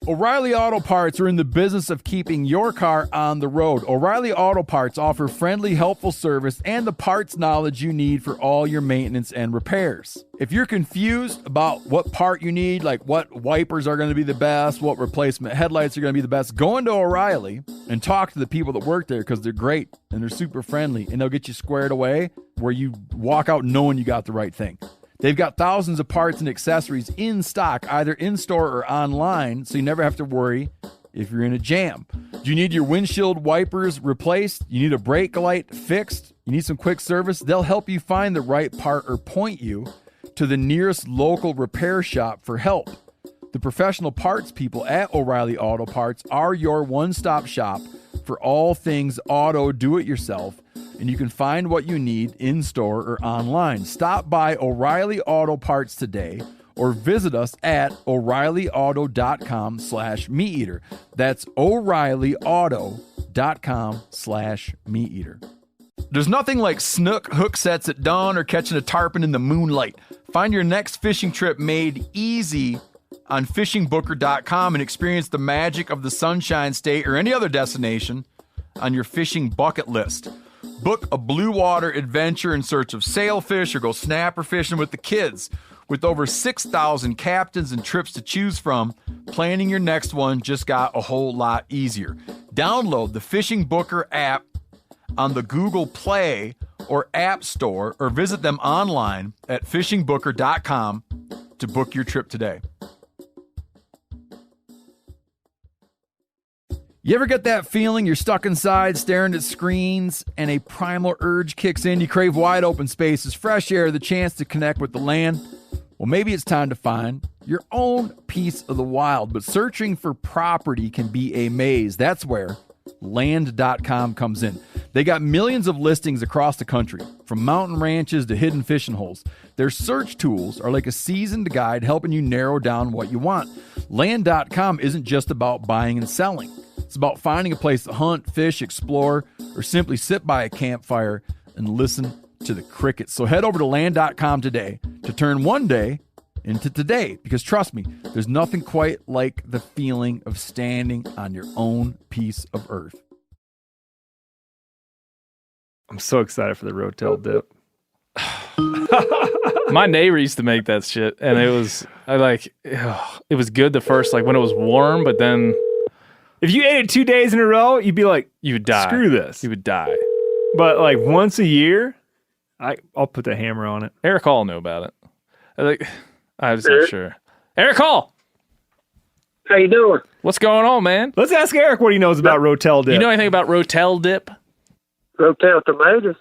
O'Reilly Auto Parts are in the business of keeping your car on the road. O'Reilly Auto Parts offer friendly, helpful service and the parts knowledge you need for all your maintenance and repairs. If you're confused about what part you need, like what wipers are going to be the best, what replacement headlights are going to be the best, go into O'Reilly and talk to the people that work there because they're great and they're super friendly and they'll get you squared away where you walk out knowing you got the right thing. They've got thousands of parts and accessories in stock, either in-store or online, so you never have to worry if you're in a jam. Do you need your windshield wipers replaced? You need a brake light fixed? You need some quick service? They'll help you find the right part or point you to the nearest local repair shop for help. The professional parts people at O'Reilly Auto Parts are your one-stop shop for all things auto do-it-yourself, and you can find what you need in-store or online. Stop by O'Reilly Auto Parts today or visit us at O'ReillyAuto.com/MeatEater. That's O'ReillyAuto.com/MeatEater. There's nothing like snook hook sets at dawn or catching a tarpon in the moonlight. Find your next fishing trip made easy on fishingbooker.com and experience the magic of the Sunshine State or any other destination on your fishing bucket list. Book a blue water adventure in search of sailfish or go snapper fishing with the kids. With over 6,000 captains and trips to choose from, planning your next one just got a whole lot easier. Download the Fishing Booker app on the Google Play or App Store or visit them online at fishingbooker.com to book your trip today. You ever get that feeling you're stuck inside staring at screens and a primal urge kicks in? You crave wide open spaces, fresh air, the chance to connect with the land. Well, maybe it's time to find your own piece of the wild, but searching for property can be a maze. That's where Land.com comes in. They got millions of listings across the country, from mountain ranches to hidden fishing holes. Their search tools are like a seasoned guide helping you narrow down what you want. Land.com isn't just about buying and selling. It's about finding a place to hunt, fish, explore, or simply sit by a campfire and listen to the crickets. So head over to Land.com today to turn one day into today, because trust me, there's nothing quite like the feeling of standing on your own piece of earth. I'm so excited for the Rotel dip. My neighbor used to make that shit, and it was it was good the first, like when it was warm, but then if you ate it 2 days in a row, you'd be like, you would die. Screw this. You would die. But like once a year, I'll put the hammer on it. Eric Hall knew about it. I was not sure. Eric Hall! How you doing? What's going on, man? Let's ask Eric what he knows about Rotel dip. You know anything about Rotel dip? Rotel tomatoes.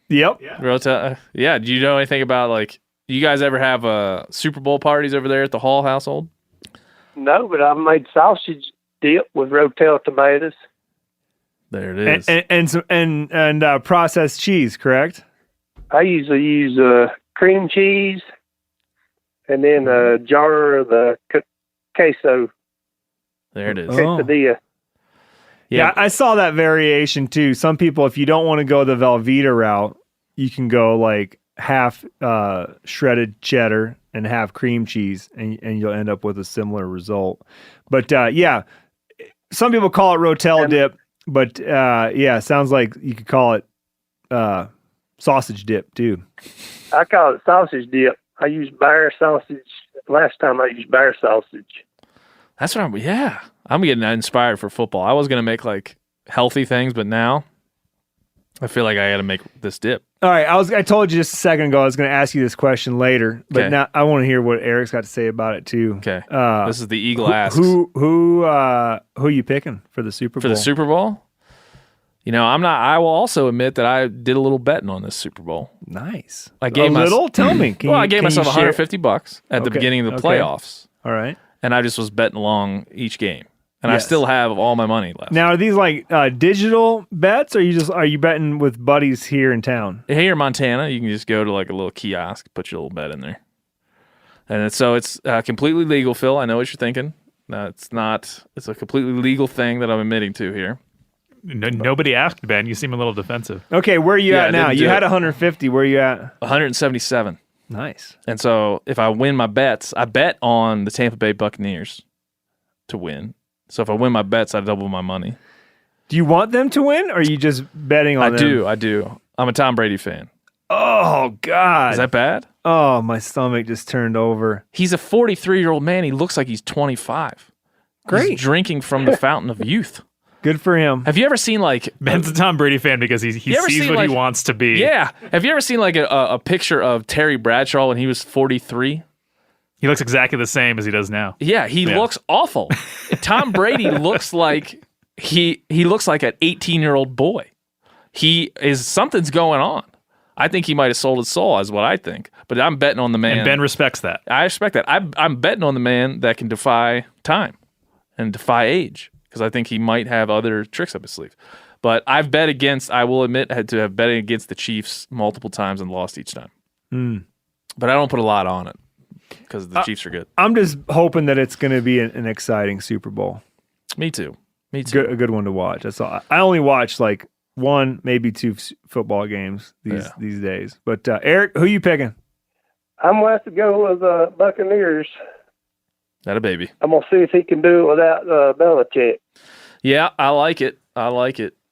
Yep. Yeah. Rotel. Yeah. Do you know anything about, like, you guys ever have Super Bowl parties over there at the Hall household? No, but I've made sausage dip with Rotel tomatoes. There it is. And processed cheese, correct? I usually use cream cheese and then a jar of the queso. There it is. Quesadilla. Yeah, I saw that variation too. Some people, if you don't want to go the Velveeta route, you can go like half shredded cheddar and half cream cheese, and you'll end up with a similar result. But yeah, some people call it Rotel dip, but yeah, sounds like you could call it sausage dip too. I call it sausage dip. I used bear sausage. Last time I used bear sausage. That's what I'm getting inspired for football. I was going to make like healthy things, but now I feel like I got to make this dip. All right. I told you just a second ago I was going to ask you this question later, but now I want to hear what Eric's got to say about it too. Okay. This is the Eagle Asks. Who you picking for the Super Bowl? For the Super Bowl? You know, I will also admit that I did a little betting on this Super Bowl. Nice. I gave Tell me. I gave myself $150 at the beginning of the playoffs. All right. And I just was betting along each game. And I still have all my money left. Now, are these like digital bets, or are you betting with buddies here in town? Here in Montana, you can just go to like a little kiosk, put your little bet in there. And it's completely legal, Phil. I know what you're thinking. No, it's not. It's a completely legal thing that I'm admitting to here. Nobody asked, Ben. You seem a little defensive. Okay, where are you at now? You had 150. Where are you at? 177. Nice. And so if I win my bets, I bet on the Tampa Bay Buccaneers to win. So if I win my bets, I double my money. Do you want them to win, or are you just betting on them? I do. I'm a Tom Brady fan. Oh, God. Is that bad? Oh, my stomach just turned over. He's a 43-year-old man. He looks like he's 25. Great. He's drinking from the fountain of youth. Good for him. Have you ever seen like... Ben's a Tom Brady fan because he sees what he wants to be. Yeah. Have you ever seen like a picture of Terry Bradshaw when he was 43? He looks exactly the same as he does now. Yeah, he looks awful. Tom Brady looks like he looks like an 18-year-old boy. Something's going on. I think he might have sold his soul, is what I think. But I'm betting on the man. And Ben respects that. I respect that. I'm betting on the man that can defy time and defy age, because I think he might have other tricks up his sleeve. But I've bet against, I will admit, had to have betting against the Chiefs multiple times and lost each time. But I don't put a lot on it because the Chiefs are good. I'm just hoping that it's going to be an exciting Super Bowl. Me too. A good one to watch. That's all. I only watch like one, maybe two football games these days. But Eric, who you picking? I'm going to have to go with Buccaneers. That a baby. I'm going to see if he can do it without Belichick. Yeah, I like it.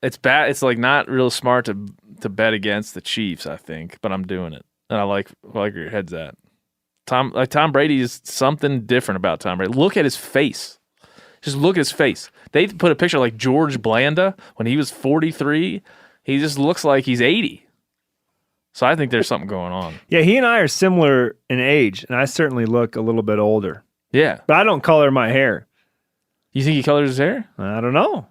It's bad. It's like not real smart to bet against the Chiefs, I think, but I'm doing it. And I like where your head's at. Tom Brady is something different about Tom Brady. Look at his face. Just look at his face. They put a picture like George Blanda when he was 43. He just looks like he's 80. So I think there's something going on. Yeah, he and I are similar in age, and I certainly look a little bit older. Yeah. But I don't color my hair. You think he colors his hair? I don't know.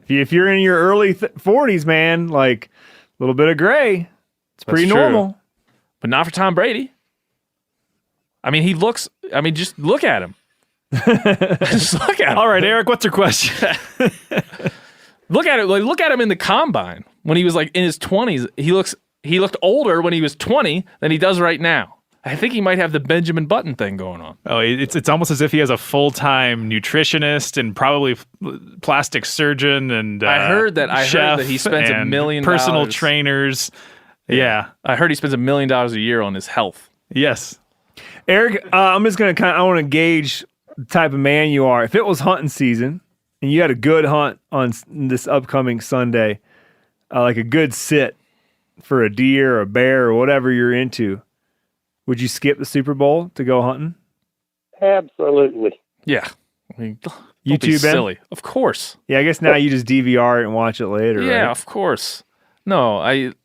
If you're in your early 40s, man, like a little bit of gray, it's pretty normal. But not for Tom Brady. I mean, just look at him. Just look at him. All right, Eric, what's your question? Look at it. Like, look at him in the combine when he was like in his 20s. He looked older when he was 20 than he does right now. I think he might have the Benjamin Button thing going on. Oh, it's almost as if he has a full-time nutritionist and probably plastic surgeon and I heard that he spends $1 million. Personal trainers. Yeah. I heard he spends $1 million a year on his health. Yes. Eric, I'm just going to I want to gauge the type of man you are. If it was hunting season and you had a good hunt on this upcoming Sunday, like a good sit for a deer or a bear or whatever you're into, would you skip the Super Bowl to go hunting? Absolutely. Yeah. I mean, you too, Ben? Silly. Of course. Yeah, I guess now you just DVR it and watch it later, right? Yeah, of course. No,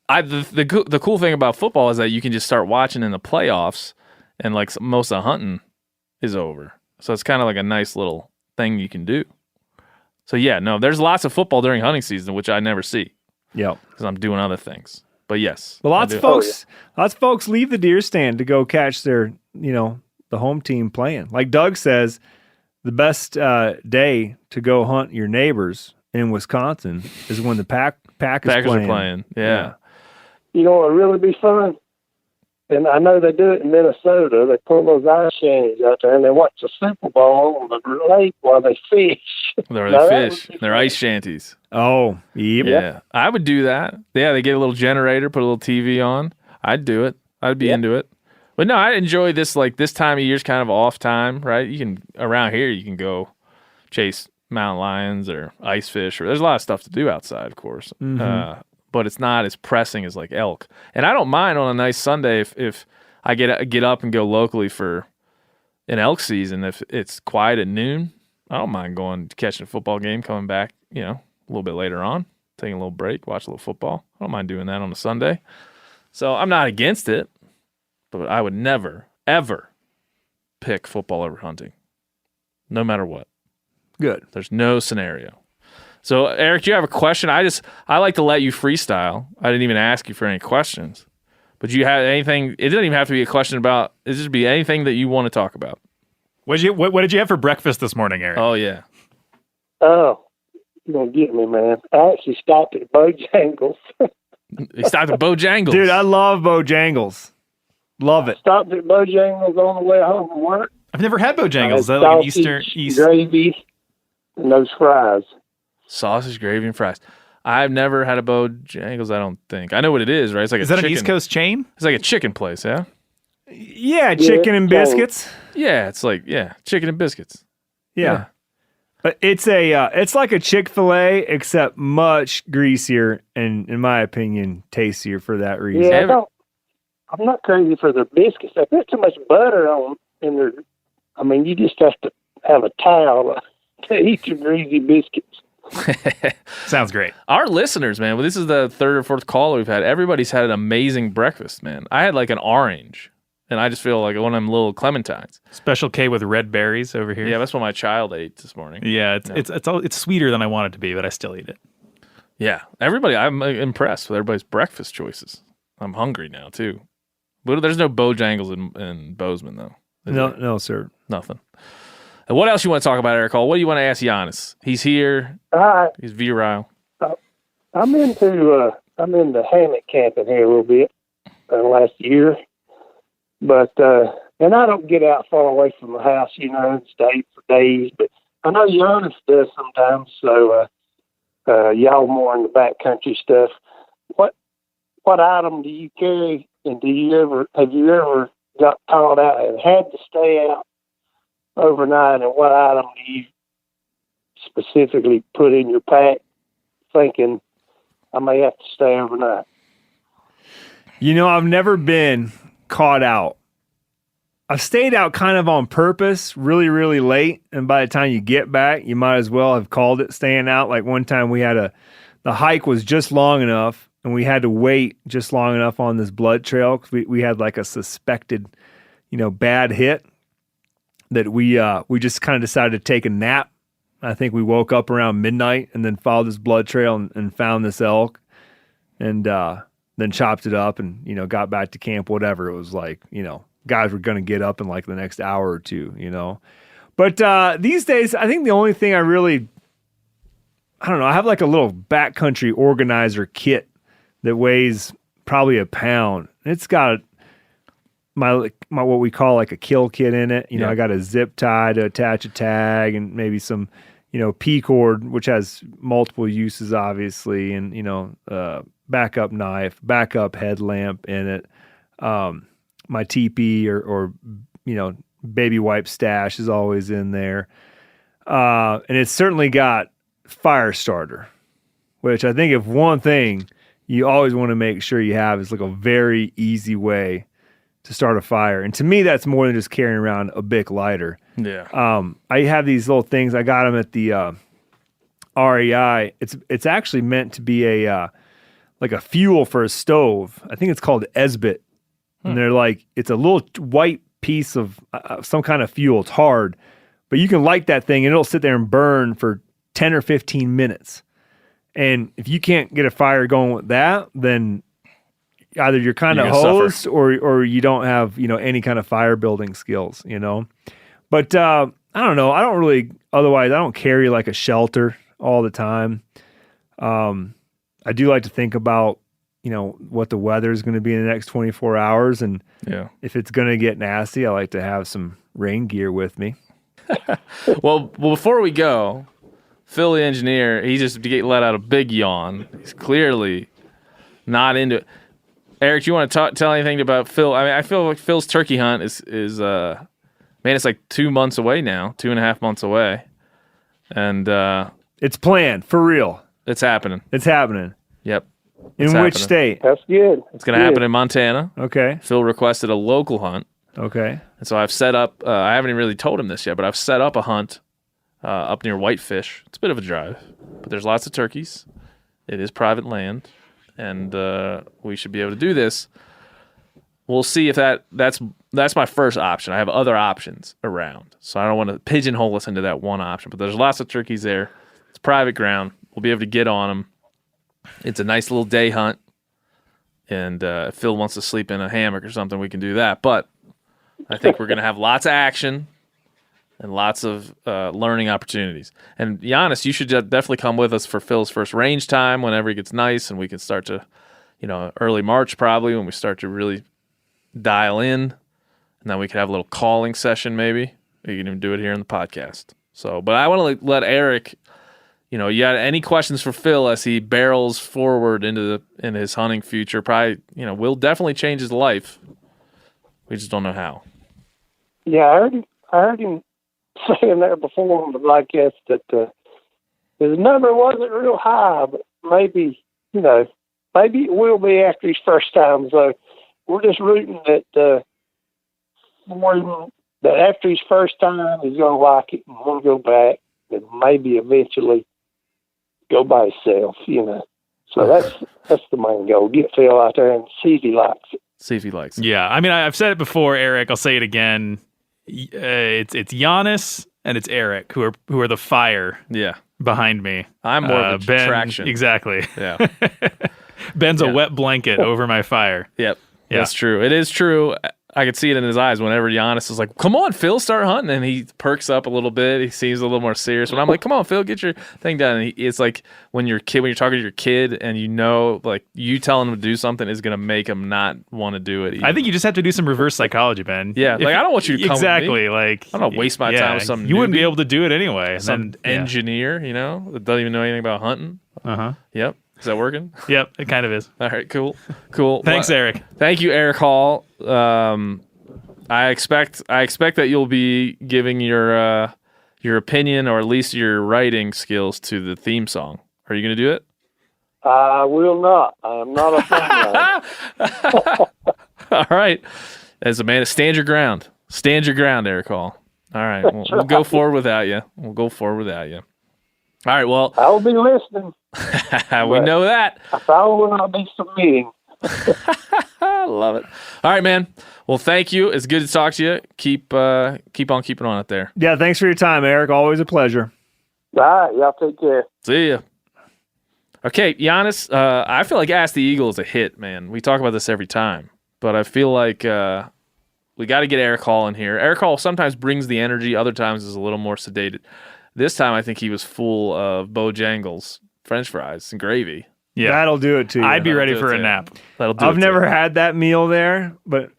the cool thing about football is that you can just start watching in the playoffs and like most of the hunting is over. So it's kind of like a nice little thing you can do. So yeah, no, there's lots of football during hunting season, which I never see. Yeah. Because I'm doing other things. But yes. Well, lots of folks leave the deer stand to go catch their, the home team playing. Like Doug says, the best day to go hunt your neighbors in Wisconsin is when the Packers are playing. Yeah. You know what would really be fun? And I know they do it in Minnesota. They put those ice shanties out there and they watch the Super Bowl on the lake while they fish. They're ice shanties. Oh, yep. Yeah. I would do that. Yeah, they get a little generator, put a little TV on. I'd do it. I'd be into it. But no, I enjoy this. Like this time of year's kind of off time, right? Around here, you can go chase mountain lions or ice fish, or there's a lot of stuff to do outside, of course. Mm-hmm. But it's not as pressing as like elk. And I don't mind on a nice Sunday if I get up and go locally for an elk season. If it's quiet at noon, I don't mind going catching a football game, coming back, a little bit later on, taking a little break, watch a little football. I don't mind doing that on a Sunday. So I'm not against it, but I would never, ever pick football over hunting, no matter what. Good. There's no scenario. So, Eric, do you have a question? I like to let you freestyle. I didn't even ask you for any questions. But do you have anything? It doesn't even have to be a question about. It just be anything that you want to talk about. What did you have for breakfast this morning, Eric? Oh yeah, Oh, you're going to get me, man. I actually stopped at Bojangles. He stopped at Bojangles. Dude, I love Bojangles. Love it. Stopped at Bojangles on the way home from work. I've never had Bojangles. Is that Sausage, like an East? gravy, and those fries. Sausage, gravy, and fries. I've never had a Bojangles, I don't think. I know what it is, right? It's like Is that an East Coast chain? It's like a chicken place, yeah? Yeah, chicken and biscuits. Yeah, it's like, chicken and biscuits. Yeah. But it's it's like a Chick-fil-A, except much greasier and, in my opinion, tastier for that reason. Yeah, I'm not crazy for their biscuits. They put too much butter on in their. I mean, you just have to have a towel to eat your greasy biscuits. Sounds great. Our listeners, man, well, this is the third or fourth call we've had. Everybody's had an amazing breakfast, man. I had like an orange, and I just feel like one of them little clementines. Special K with red berries over here. Yeah, that's what my child ate this morning. Yeah, it's sweeter than I want it to be, but I still eat it. Yeah, everybody, I'm impressed with everybody's breakfast choices. I'm hungry now too. But there's no Bojangles in Bozeman though. No, sir. Nothing. And what else you want to talk about, Eric Hall? What do you want to ask Janis? He's here. He's virile. I'm into hammock camping here a little bit last year, but and I don't get out far away from the house, and stay for days. But I know Janis does sometimes. So y'all more in the backcountry stuff. What item do you carry, and have you ever got caught out and had to stay out overnight, and what item do you specifically put in your pack thinking I may have to stay overnight? I've never been caught out. I've stayed out kind of on purpose really, really late, and by the time you get back, you might as well have called it staying out. Like one time the hike was just long enough, and we had to wait just long enough on this blood trail because we had like a suspected, bad hit that we just kind of decided to take a nap. I think we woke up around midnight and then followed this blood trail and found this elk and then chopped it up and, got back to camp, whatever. It was like, guys were going to get up in like the next hour or two, But these days, I think the only thing I have like a little backcountry organizer kit that weighs probably a pound. It's got my what we call like a kill kit in it. I got a zip tie to attach a tag and maybe some, P cord, which has multiple uses, obviously, and, backup knife, backup headlamp in it. My teepee or baby wipe stash is always in there. And it's certainly got fire starter, which I think if one thing you always want to make sure you have is like a very easy way to start a fire. And to me, that's more than just carrying around a Bic lighter. Yeah. I have these little things. I got them at the REI. It's actually meant to be like a fuel for a stove. I think it's called Esbit. And they're like, it's a little white piece of some kind of fuel. It's hard, but you can light that thing and it'll sit there and burn for 10 or 15 minutes. And if you can't get a fire going with that, then either you're kind of hosed or you don't have, any kind of fire building skills, But I don't know. I don't carry like a shelter all the time. I do like to think about, what the weather is going to be in the next 24 hours. And if it's going to get nasty, I like to have some rain gear with me. Well, before we go, Phil, the engineer, he just let out a big yawn. He's clearly not into it. Eric, do you want to tell anything about Phil? I mean, I feel like Phil's turkey hunt is it's like 2 months away now, 2.5 months away. And it's planned, for real. It's happening. It's happening. Yep. In which state? That's good. It's going to happen in Montana. Okay. Phil requested a local hunt. Okay. And so I've set up, I haven't even really told him this yet, but I've set up a hunt up near Whitefish. It's a bit of a drive, but there's lots of turkeys. It is private land, and we should be able to do this. We'll see if that's my first option. I have other options around, so I don't want to pigeonhole us into that one option. But there's lots of turkeys there. It's private ground. We'll be able to get on them. It's a nice little day hunt, and if Phil wants to sleep in a hammock or something, we can do that. But I think we're going to have lots of action, and lots of learning opportunities. And Janis, you should definitely come with us for Phil's first range time whenever it gets nice, and we can start to, early March probably when we start to really dial in, and then we could have a little calling session maybe. You can even do it here in the podcast. So, but I want to let Eric, you got any questions for Phil as he barrels forward into his hunting future? Probably, will definitely change his life. We just don't know how. Yeah, I heard him saying there before on the podcast that his number wasn't real high, but maybe it will be after his first time. So we're just rooting that that after his first time he's going to like it and want to go back and maybe eventually go by himself. So that's the main goal. Get Phil out there and see if he likes it. Yeah, I mean, I've said it before, Eric. I'll say it again. It's Janis and it's Eric who are the fire. Yeah, behind me. I'm more of a distraction. Exactly. Yeah. Ben's a wet blanket over my fire. Yep. Yeah. That's true. It is true. I could see it in his eyes whenever Janis is like, "Come on, Phil, start hunting," and he perks up a little bit. He seems a little more serious. When I'm like, "Come on, Phil, get your thing done," and it's like when you're talking to your kid, and like you telling him to do something is going to make him not want to do it. Either. I think you just have to do some reverse psychology, Ben. Yeah, I don't want you to come exactly. With me. Like I don't want to waste my time with some. You wouldn't be able to do it anyway. Some engineer, that doesn't even know anything about hunting. Yep. Is that working? Yep, it kind of is. All right, cool. Thanks, Eric. Thank you, Eric Hall. I expect that you'll be giving your opinion or at least your writing skills to the theme song. Are you going to do it? I will not. I am not a fan. All right. As a man, stand your ground. Stand your ground, Eric Hall. All right. We'll go forward without you. All right. Well, I will be listening. We know that. I probably will not be submitting. I love it. All right, man. Well, thank you. It's good to talk to you. Keep on keeping on it there. Yeah, thanks for your time, Eric. Always a pleasure. All right, y'all take care. See ya. Okay, Janis, I feel like Ask the Eagle is a hit, man. We talk about this every time, but I feel like we got to get Eric Hall in here. Eric Hall sometimes brings the energy, other times is a little more sedated. This time, I think he was full of Bojangles, French fries, and gravy. Yeah, that'll do it to you. I'd be ready for a nap. I've never had that meal there, but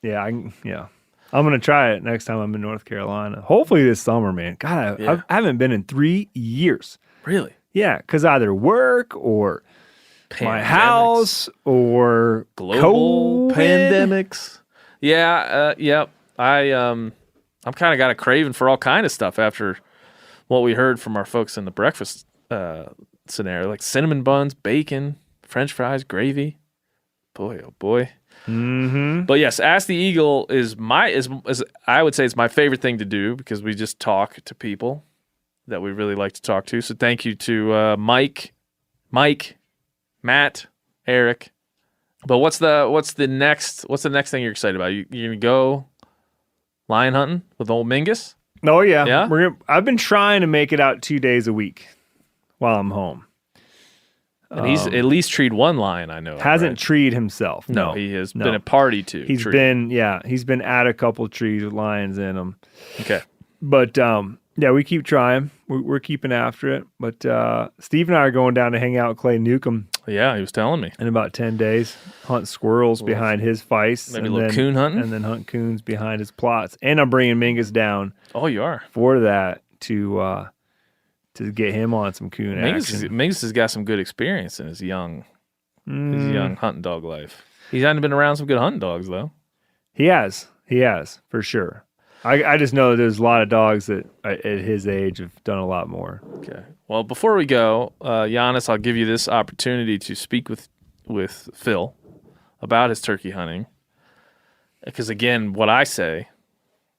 I'm gonna try it next time I'm in North Carolina. Hopefully this summer, man. God, I haven't been in 3 years. Really? Yeah, because either work or my house or global COVID. Pandemics. Yeah, yep. I'm kind of got a craving for all kind of stuff after what we heard from our folks in the breakfast scenario, like cinnamon buns, bacon, French fries, gravy. Boy, oh boy. Mm-hmm. But yes, Ask the Eagle is I would say it's my favorite thing to do because we just talk to people that we really like to talk to. So thank you to Mike, Matt, Eric. But what's the next thing you're excited about? You gonna go lion hunting with old Mingus? Oh yeah. Yeah. I've been trying to make it out 2 days a week while I'm home. And he's at least treed one lion, I know. Hasn't right? treed himself. No, he has been a party to. He's been at a couple trees with lions in them. Okay. But we keep trying. We're keeping after it. But Steve and I are going down to hang out with Clay Newcomb. Yeah, he was telling me. In about 10 days. Hunt squirrels behind his feist. Maybe a little coon hunting. And then hunt coons behind his plots. And I'm bringing Mingus down. Oh, you are? For that to get him on some coon action. Mingus has got some good experience in his young hunting dog life. He hasn't been around some good hunting dogs, though. He has, for sure. I just know that there's a lot of dogs that at his age have done a lot more. Okay. Well, before we go, Janis, I'll give you this opportunity to speak with Phil about his turkey hunting. Because, again, what I say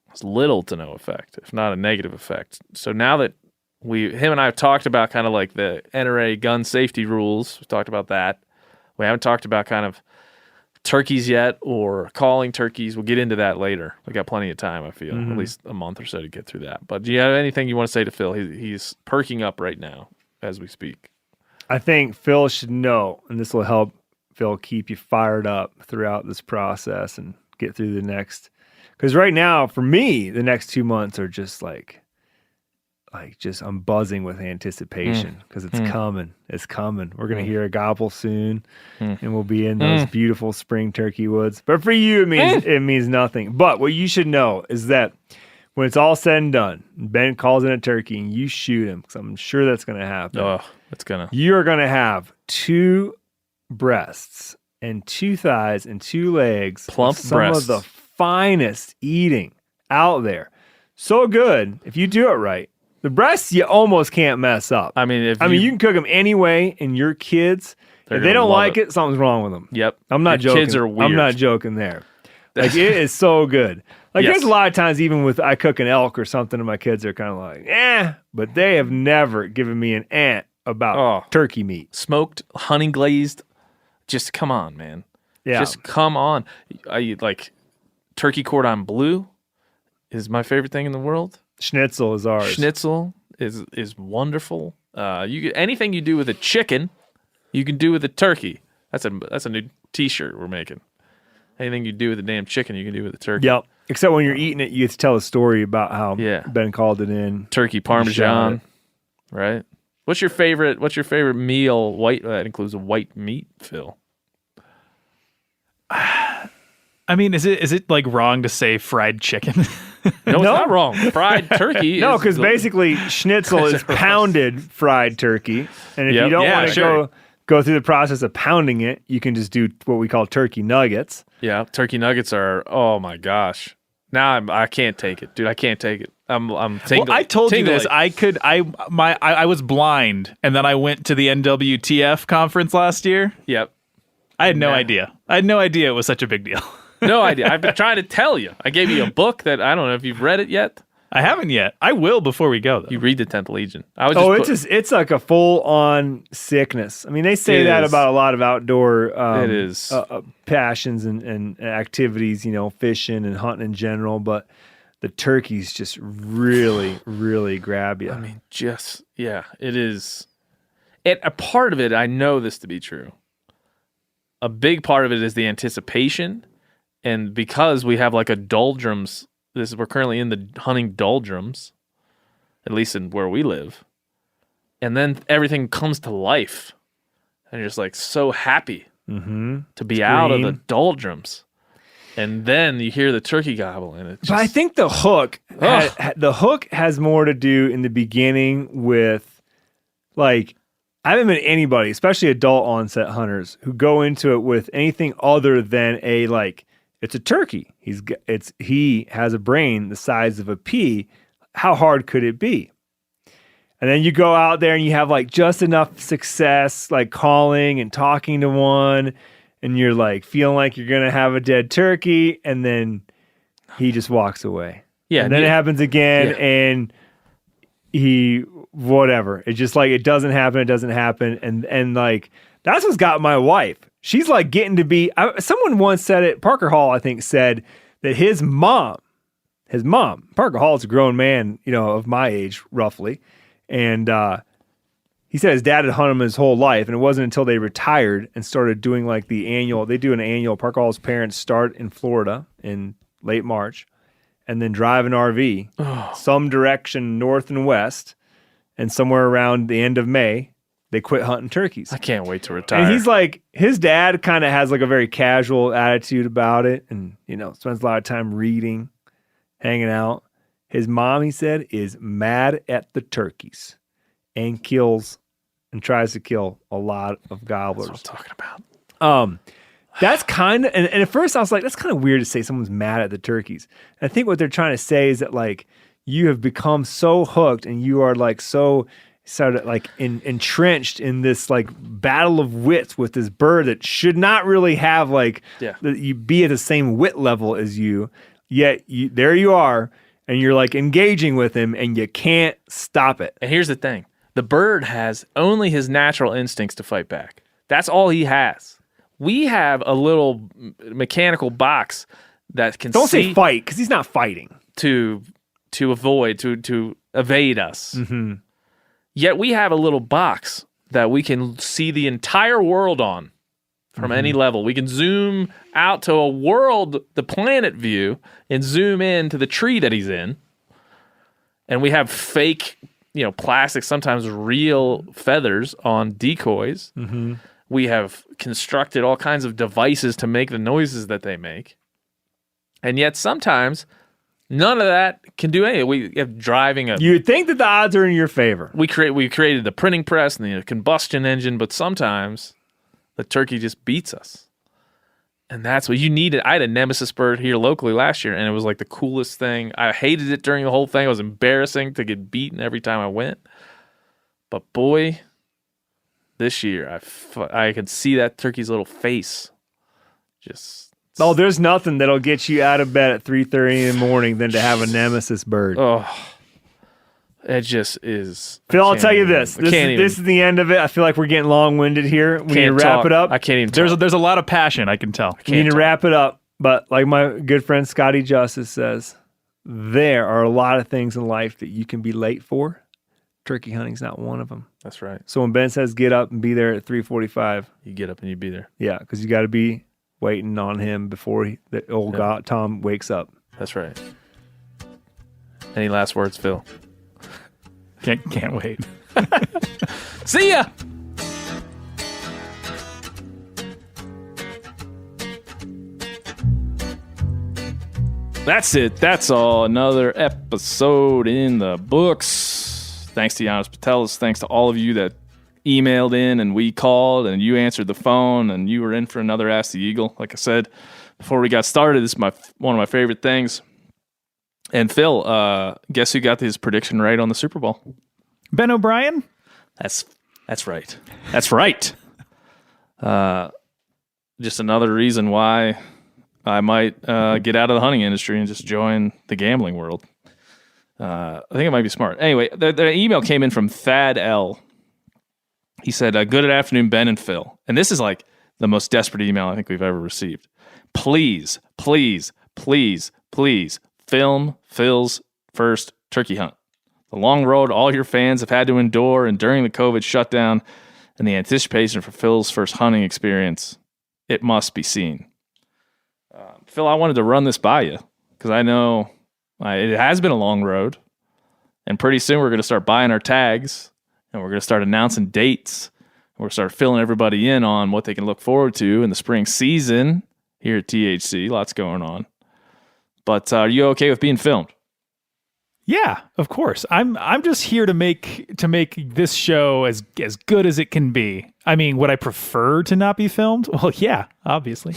has little to no effect, if not a negative effect. So now that him and I have talked about kind of like the NRA gun safety rules. We've talked about that. We haven't talked about kind of turkeys yet or calling turkeys. We'll get into that later. We got plenty of time, I feel, at least a month or so to get through that. But do you have anything you want to say to Phil? He's perking up right now as we speak. I think Phil should know, and this will help Phil keep you fired up throughout this process and get through the next Because right now, for me, the next 2 months are just I'm buzzing with anticipation because it's coming. It's coming. We're going to hear a gobble soon, and we'll be in those beautiful spring turkey woods. But for you, it means nothing. But what you should know is that when it's all said and done, Ben calls in a turkey and you shoot him, because I'm sure that's going to happen. Oh, it's going to. You're going to have 2 breasts and 2 thighs and 2 legs. Plump some breasts. of the finest eating out there. So good if you do it right. The breasts you almost can't mess up. I mean, you can cook them anyway, and your kids, if they don't like it, something's wrong with them. Yep. I'm not joking. Kids are weird. I'm not joking there. Like, it is so good. Like, Yes. there's a lot of times, even with I cook an elk or something, and my kids are kind of like, but they have never given me an ant about turkey meat. Smoked, honey glazed. Just come on, man. Yeah. Just come on. I like turkey cordon bleu is my favorite thing in the world. Schnitzel is ours. Schnitzel is wonderful. Anything you do with a chicken, you can do with a turkey. That's a new T-shirt we're making. Anything you do with a damn chicken, you can do with a turkey. Yep. Except when you're eating it, you get to tell a story about how Ben called it in. Turkey parmesan, right? What's your favorite meal? That includes a white meat, Phil. I mean, is it like wrong to say fried chicken? No, it's not wrong. Fried turkey. No, because basically schnitzel is pounded fried turkey, and if you don't want to go through the process of pounding it, you can just do what we call turkey nuggets. Yeah, turkey nuggets are. Oh my gosh! Now I can't take it, dude. I can't take it. I'm tingling. Well, I told you this. I was blind, and then I went to the NWTF conference last year. Yep. I had no idea. I had no idea it was such a big deal. No idea. I've been trying to tell you. I gave you a book that I don't know if you've read it yet. I haven't yet. I will before we go, though. You read the 10th Legion. It's like a full-on sickness. I mean, they say that about a lot of outdoor it is. passions and activities, fishing and hunting in general, but the turkeys just really, really grab you. I mean, it is. A part of it, I know this to be true. A big part of it is the anticipation. And because we have like a doldrums, we're currently in the hunting doldrums, at least in where we live. And then everything comes to life. And you're just like so happy to be out of the doldrums. And then you hear the turkey gobble. But I think the hook has more to do in the beginning with, like, I haven't met anybody, especially adult onset hunters, who go into it with anything other than it's a turkey. He has a brain the size of a pea. How hard could it be? And then you go out there and you have just enough success, calling and talking to one, and you're feeling like you're gonna have a dead turkey, and then he just walks away. Yeah, and then it happens again, and he whatever. It's just it doesn't happen. It doesn't happen, and that's what's got my wife. She's getting to be. Someone once said it. Parker Hall, I think, said that his mom. Parker Hall is a grown man, of my age roughly, and he said his dad had hunted him his whole life, and it wasn't until they retired and started doing the annual. They do an annual. Parker Hall's parents start in Florida in late March, and then drive an RV some direction north and west, and somewhere around the end of May, they quit hunting turkeys. I can't wait to retire. And he's his dad kind of has a very casual attitude about it, and spends a lot of time reading, hanging out. His mom, he said, is mad at the turkeys and tries to kill a lot of gobblers. That's what I'm talking about. That's kind of, and at first I was like, that's kind of weird to say someone's mad at the turkeys. And I think what they're trying to say is that you have become so hooked and you are so sort of entrenched in this battle of wits with this bird that should not really have you be at the same wit level as you, yet there you are, and you're engaging with him and you can't stop it. And here's the thing. The bird has only his natural instincts to fight back. That's all he has. We have a little mechanical box that can Don't say fight, because he's not fighting. To avoid, to evade us. Mm-hmm. Yet we have a little box that we can see the entire world on from any level. We can zoom out to a world, the planet view, and zoom in to the tree that he's in. And we have fake, plastic, sometimes real feathers on decoys. Mm-hmm. We have constructed all kinds of devices to make the noises that they make. And yet sometimes none of that can do anything. We have driving a... You'd think that the odds are in your favor. We created the printing press and the combustion engine, but sometimes the turkey just beats us. And that's what you needed. I had a nemesis bird here locally last year, and it was like the coolest thing. I hated it during the whole thing. It was embarrassing to get beaten every time I went. But boy, this year, I could see that turkey's little face. Just... Oh, there's nothing that'll get you out of bed at 3:30 in the morning than to have a nemesis bird. Oh, it just is. Phil, I'll tell you this. This is the end of it. I feel like we're getting long-winded here. We need to wrap it up. I can't even talk. There's a lot of passion, I can tell. We need to wrap it up. But like my good friend Scotty Justice says, there are a lot of things in life that you can be late for. Turkey hunting's not one of them. That's right. So when Ben says get up and be there at 3:45, you get up and you be there. Yeah, because you got to be waiting on him before the old guy Tom wakes up. That's right. Any last words, Phil? Can't wait. See ya. That's it. That's all. Another episode in the books. Thanks to Janis Putelis. Thanks to all of you that emailed in and we called and you answered the phone and you were in for another Ask the Eagle. Like I said before we got started, this is one of my favorite things. And Phil, guess who got his prediction right on the Super Bowl? Ben O'Brien? That's right. That's right. Just another reason why I might get out of the hunting industry and just join the gambling world. I think it might be smart. Anyway, the email came in from Thad L. He said, good afternoon, Ben and Phil. And this is like the most desperate email I think we've ever received. Please, please, please, please film Phil's first turkey hunt. The long road all your fans have had to endure, and during the COVID shutdown and the anticipation for Phil's first hunting experience, it must be seen. Phil, I wanted to run this by you because I know it has been a long road, and pretty soon we're going to start buying our tags, and we're going to start announcing dates. We're going to start filling everybody in on what they can look forward to in the spring season here at THC. Lots going on. But are you okay with being filmed? Yeah, of course. I'm just here to make this show as good as it can be. I mean, would I prefer to not be filmed? Well, yeah, obviously.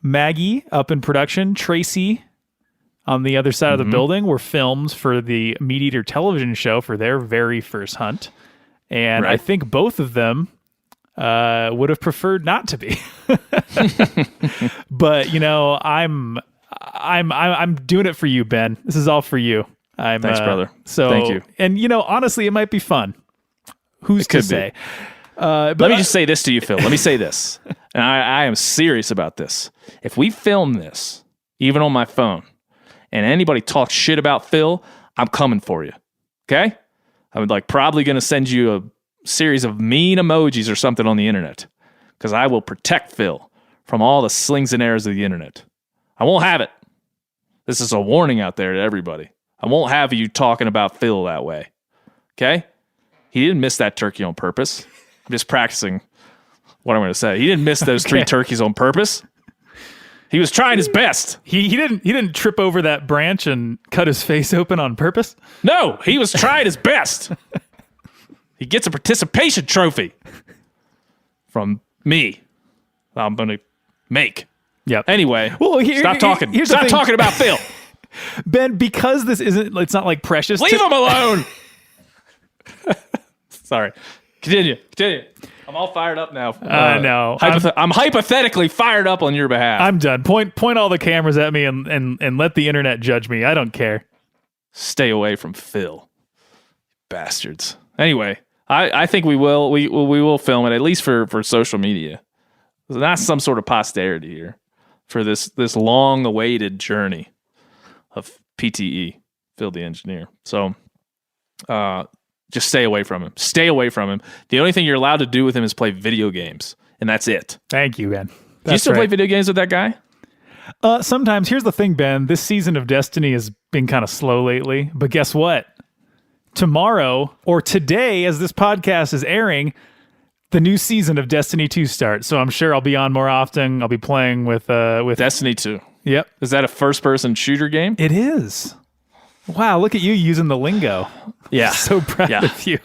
Maggie up in production, Tracy on the other side of the building were filmed for the Meat Eater television show for their very first hunt. And I think both of them would have preferred not to be. But, I'm doing it for you, Ben. This is all for you. Thanks, brother. So, thank you. And, honestly, it might be fun. Who's to say? Let me just say this to you, Phil. Let me say this. And I am serious about this. If we film this, even on my phone, and anybody talks shit about Phil, I'm coming for you. Okay? I would probably going to send you a series of mean emojis or something on the internet because I will protect Phil from all the slings and arrows of the internet. I won't have it. This is a warning out there to everybody. I won't have you talking about Phil that way. Okay? He didn't miss that turkey on purpose. I'm just practicing what I'm going to say. He didn't miss those 3 turkeys on purpose. He was trying his best. He didn't trip over that branch and cut his face open on purpose? No, he was trying his best. He gets a participation trophy from me. I'm going to make. Yep. Anyway, well, stop talking. Stop talking about Phil. Ben, because it's not like precious. Leave him alone. Sorry. Continue. I'm all fired up now. No. I'm hypothetically fired up on your behalf. I'm done. Point all the cameras at me and let the internet judge me. I don't care. Stay away from Phil. Bastards. Anyway, I think we will. We will film it, at least for social media. Not some sort of posterity here for this long-awaited journey of PTE, Phil the Engineer. So, just stay away from him. Stay away from him. The only thing you're allowed to do with him is play video games, and that's it. Thank you, Ben. Do you still play video games with that guy? Sometimes. Here's the thing, Ben. This season of Destiny has been kind of slow lately, but guess what? Tomorrow, or today, as this podcast is airing, the new season of Destiny 2 starts. So I'm sure I'll be on more often. I'll be playing with Destiny 2. Yep. Is that a first-person shooter game? It is. Wow, look at you using the lingo. Yeah. So proud of you.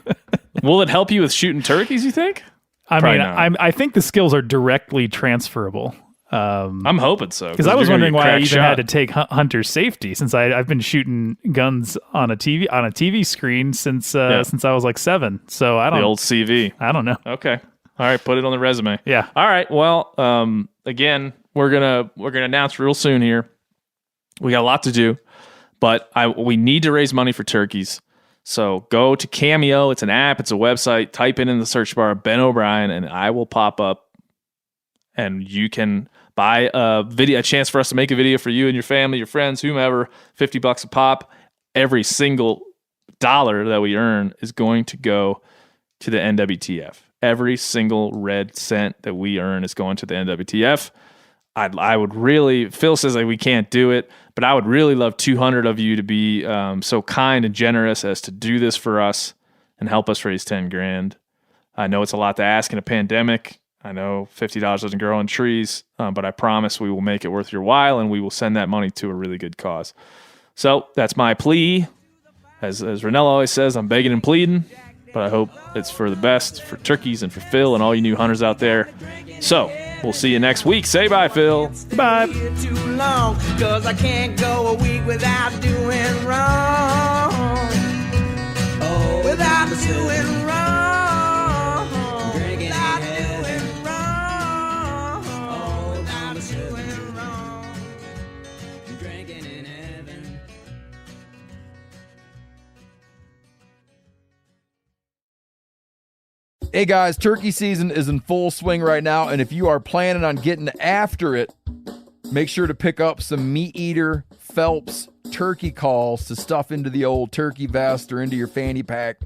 Will it help you with shooting turkeys, you think? I think the skills are directly transferable. I'm hoping so. Because I was wondering why I even had to take hunter safety, since I've been shooting guns on a TV screen since I was like 7. So I don't. The old CV. I don't know. Okay. All right. Put it on the resume. Yeah. All right. Well, again, we're gonna announce real soon here. We got a lot to do, but we need to raise money for turkeys. So go to Cameo. It's an app. It's a website. Type in the search bar Ben O'Brien, and I will pop up, and you can buy a chance for us to make a video for you and your family, your friends, whomever. $50 a pop. Every single dollar that we earn is going to go to the NWTF. Every single red cent that we earn is going to the NWTF. I would really, Phil says like we can't do it, but I would really love 200 of you to be so kind and generous as to do this for us and help us raise 10 grand. I know it's a lot to ask in a pandemic. I know $50 doesn't grow on trees, but I promise we will make it worth your while, and we will send that money to a really good cause. So that's my plea. As Ranella always says, I'm begging and pleading, but I hope it's for the best for turkeys and for Phil and all you new hunters out there. So we'll see you next week. Say bye, Phil. Bye. Too long, 'cause I can't go a week without doing wrong. Oh, without doing wrong. Without doing wrong. Oh, without doing wrong. Drinking in heaven. Hey guys, turkey season is in full swing right now, and if you are planning on getting after it, make sure to pick up some Meat Eater Phelps turkey calls to stuff into the old turkey vest or into your fanny pack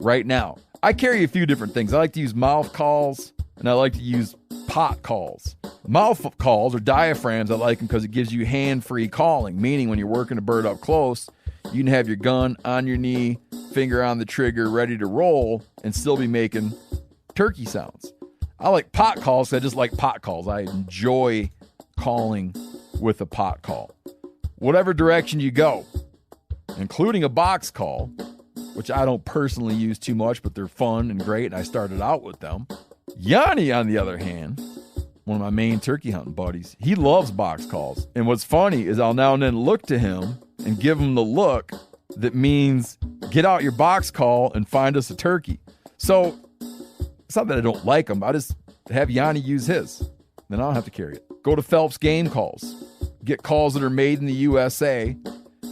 right now. I carry a few different things. I like to use mouth calls, and I like to use pot calls. Mouth calls or diaphragms, I like them because it gives you hand-free calling, meaning when you're working a bird up close, you can have your gun on your knee, finger on the trigger, ready to roll, and still be making turkey sounds. I like pot calls. I just like pot calls. I enjoy calling with a pot call. Whatever direction you go, including a box call, which I don't personally use too much, but they're fun and great, and I started out with them. Yanni, on the other hand, one of my main turkey hunting buddies, he loves box calls. And what's funny is I'll now and then look to him and give him the look that means get out your box call and find us a turkey. So it's not that I don't like them. I just have Yanni use his. Then I don't have to carry it. Go to Phelps Game Calls. Get calls that are made in the USA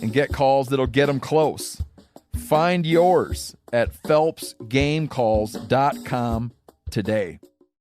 and get calls that'll get them close. Find yours at phelpsgamecalls.com today.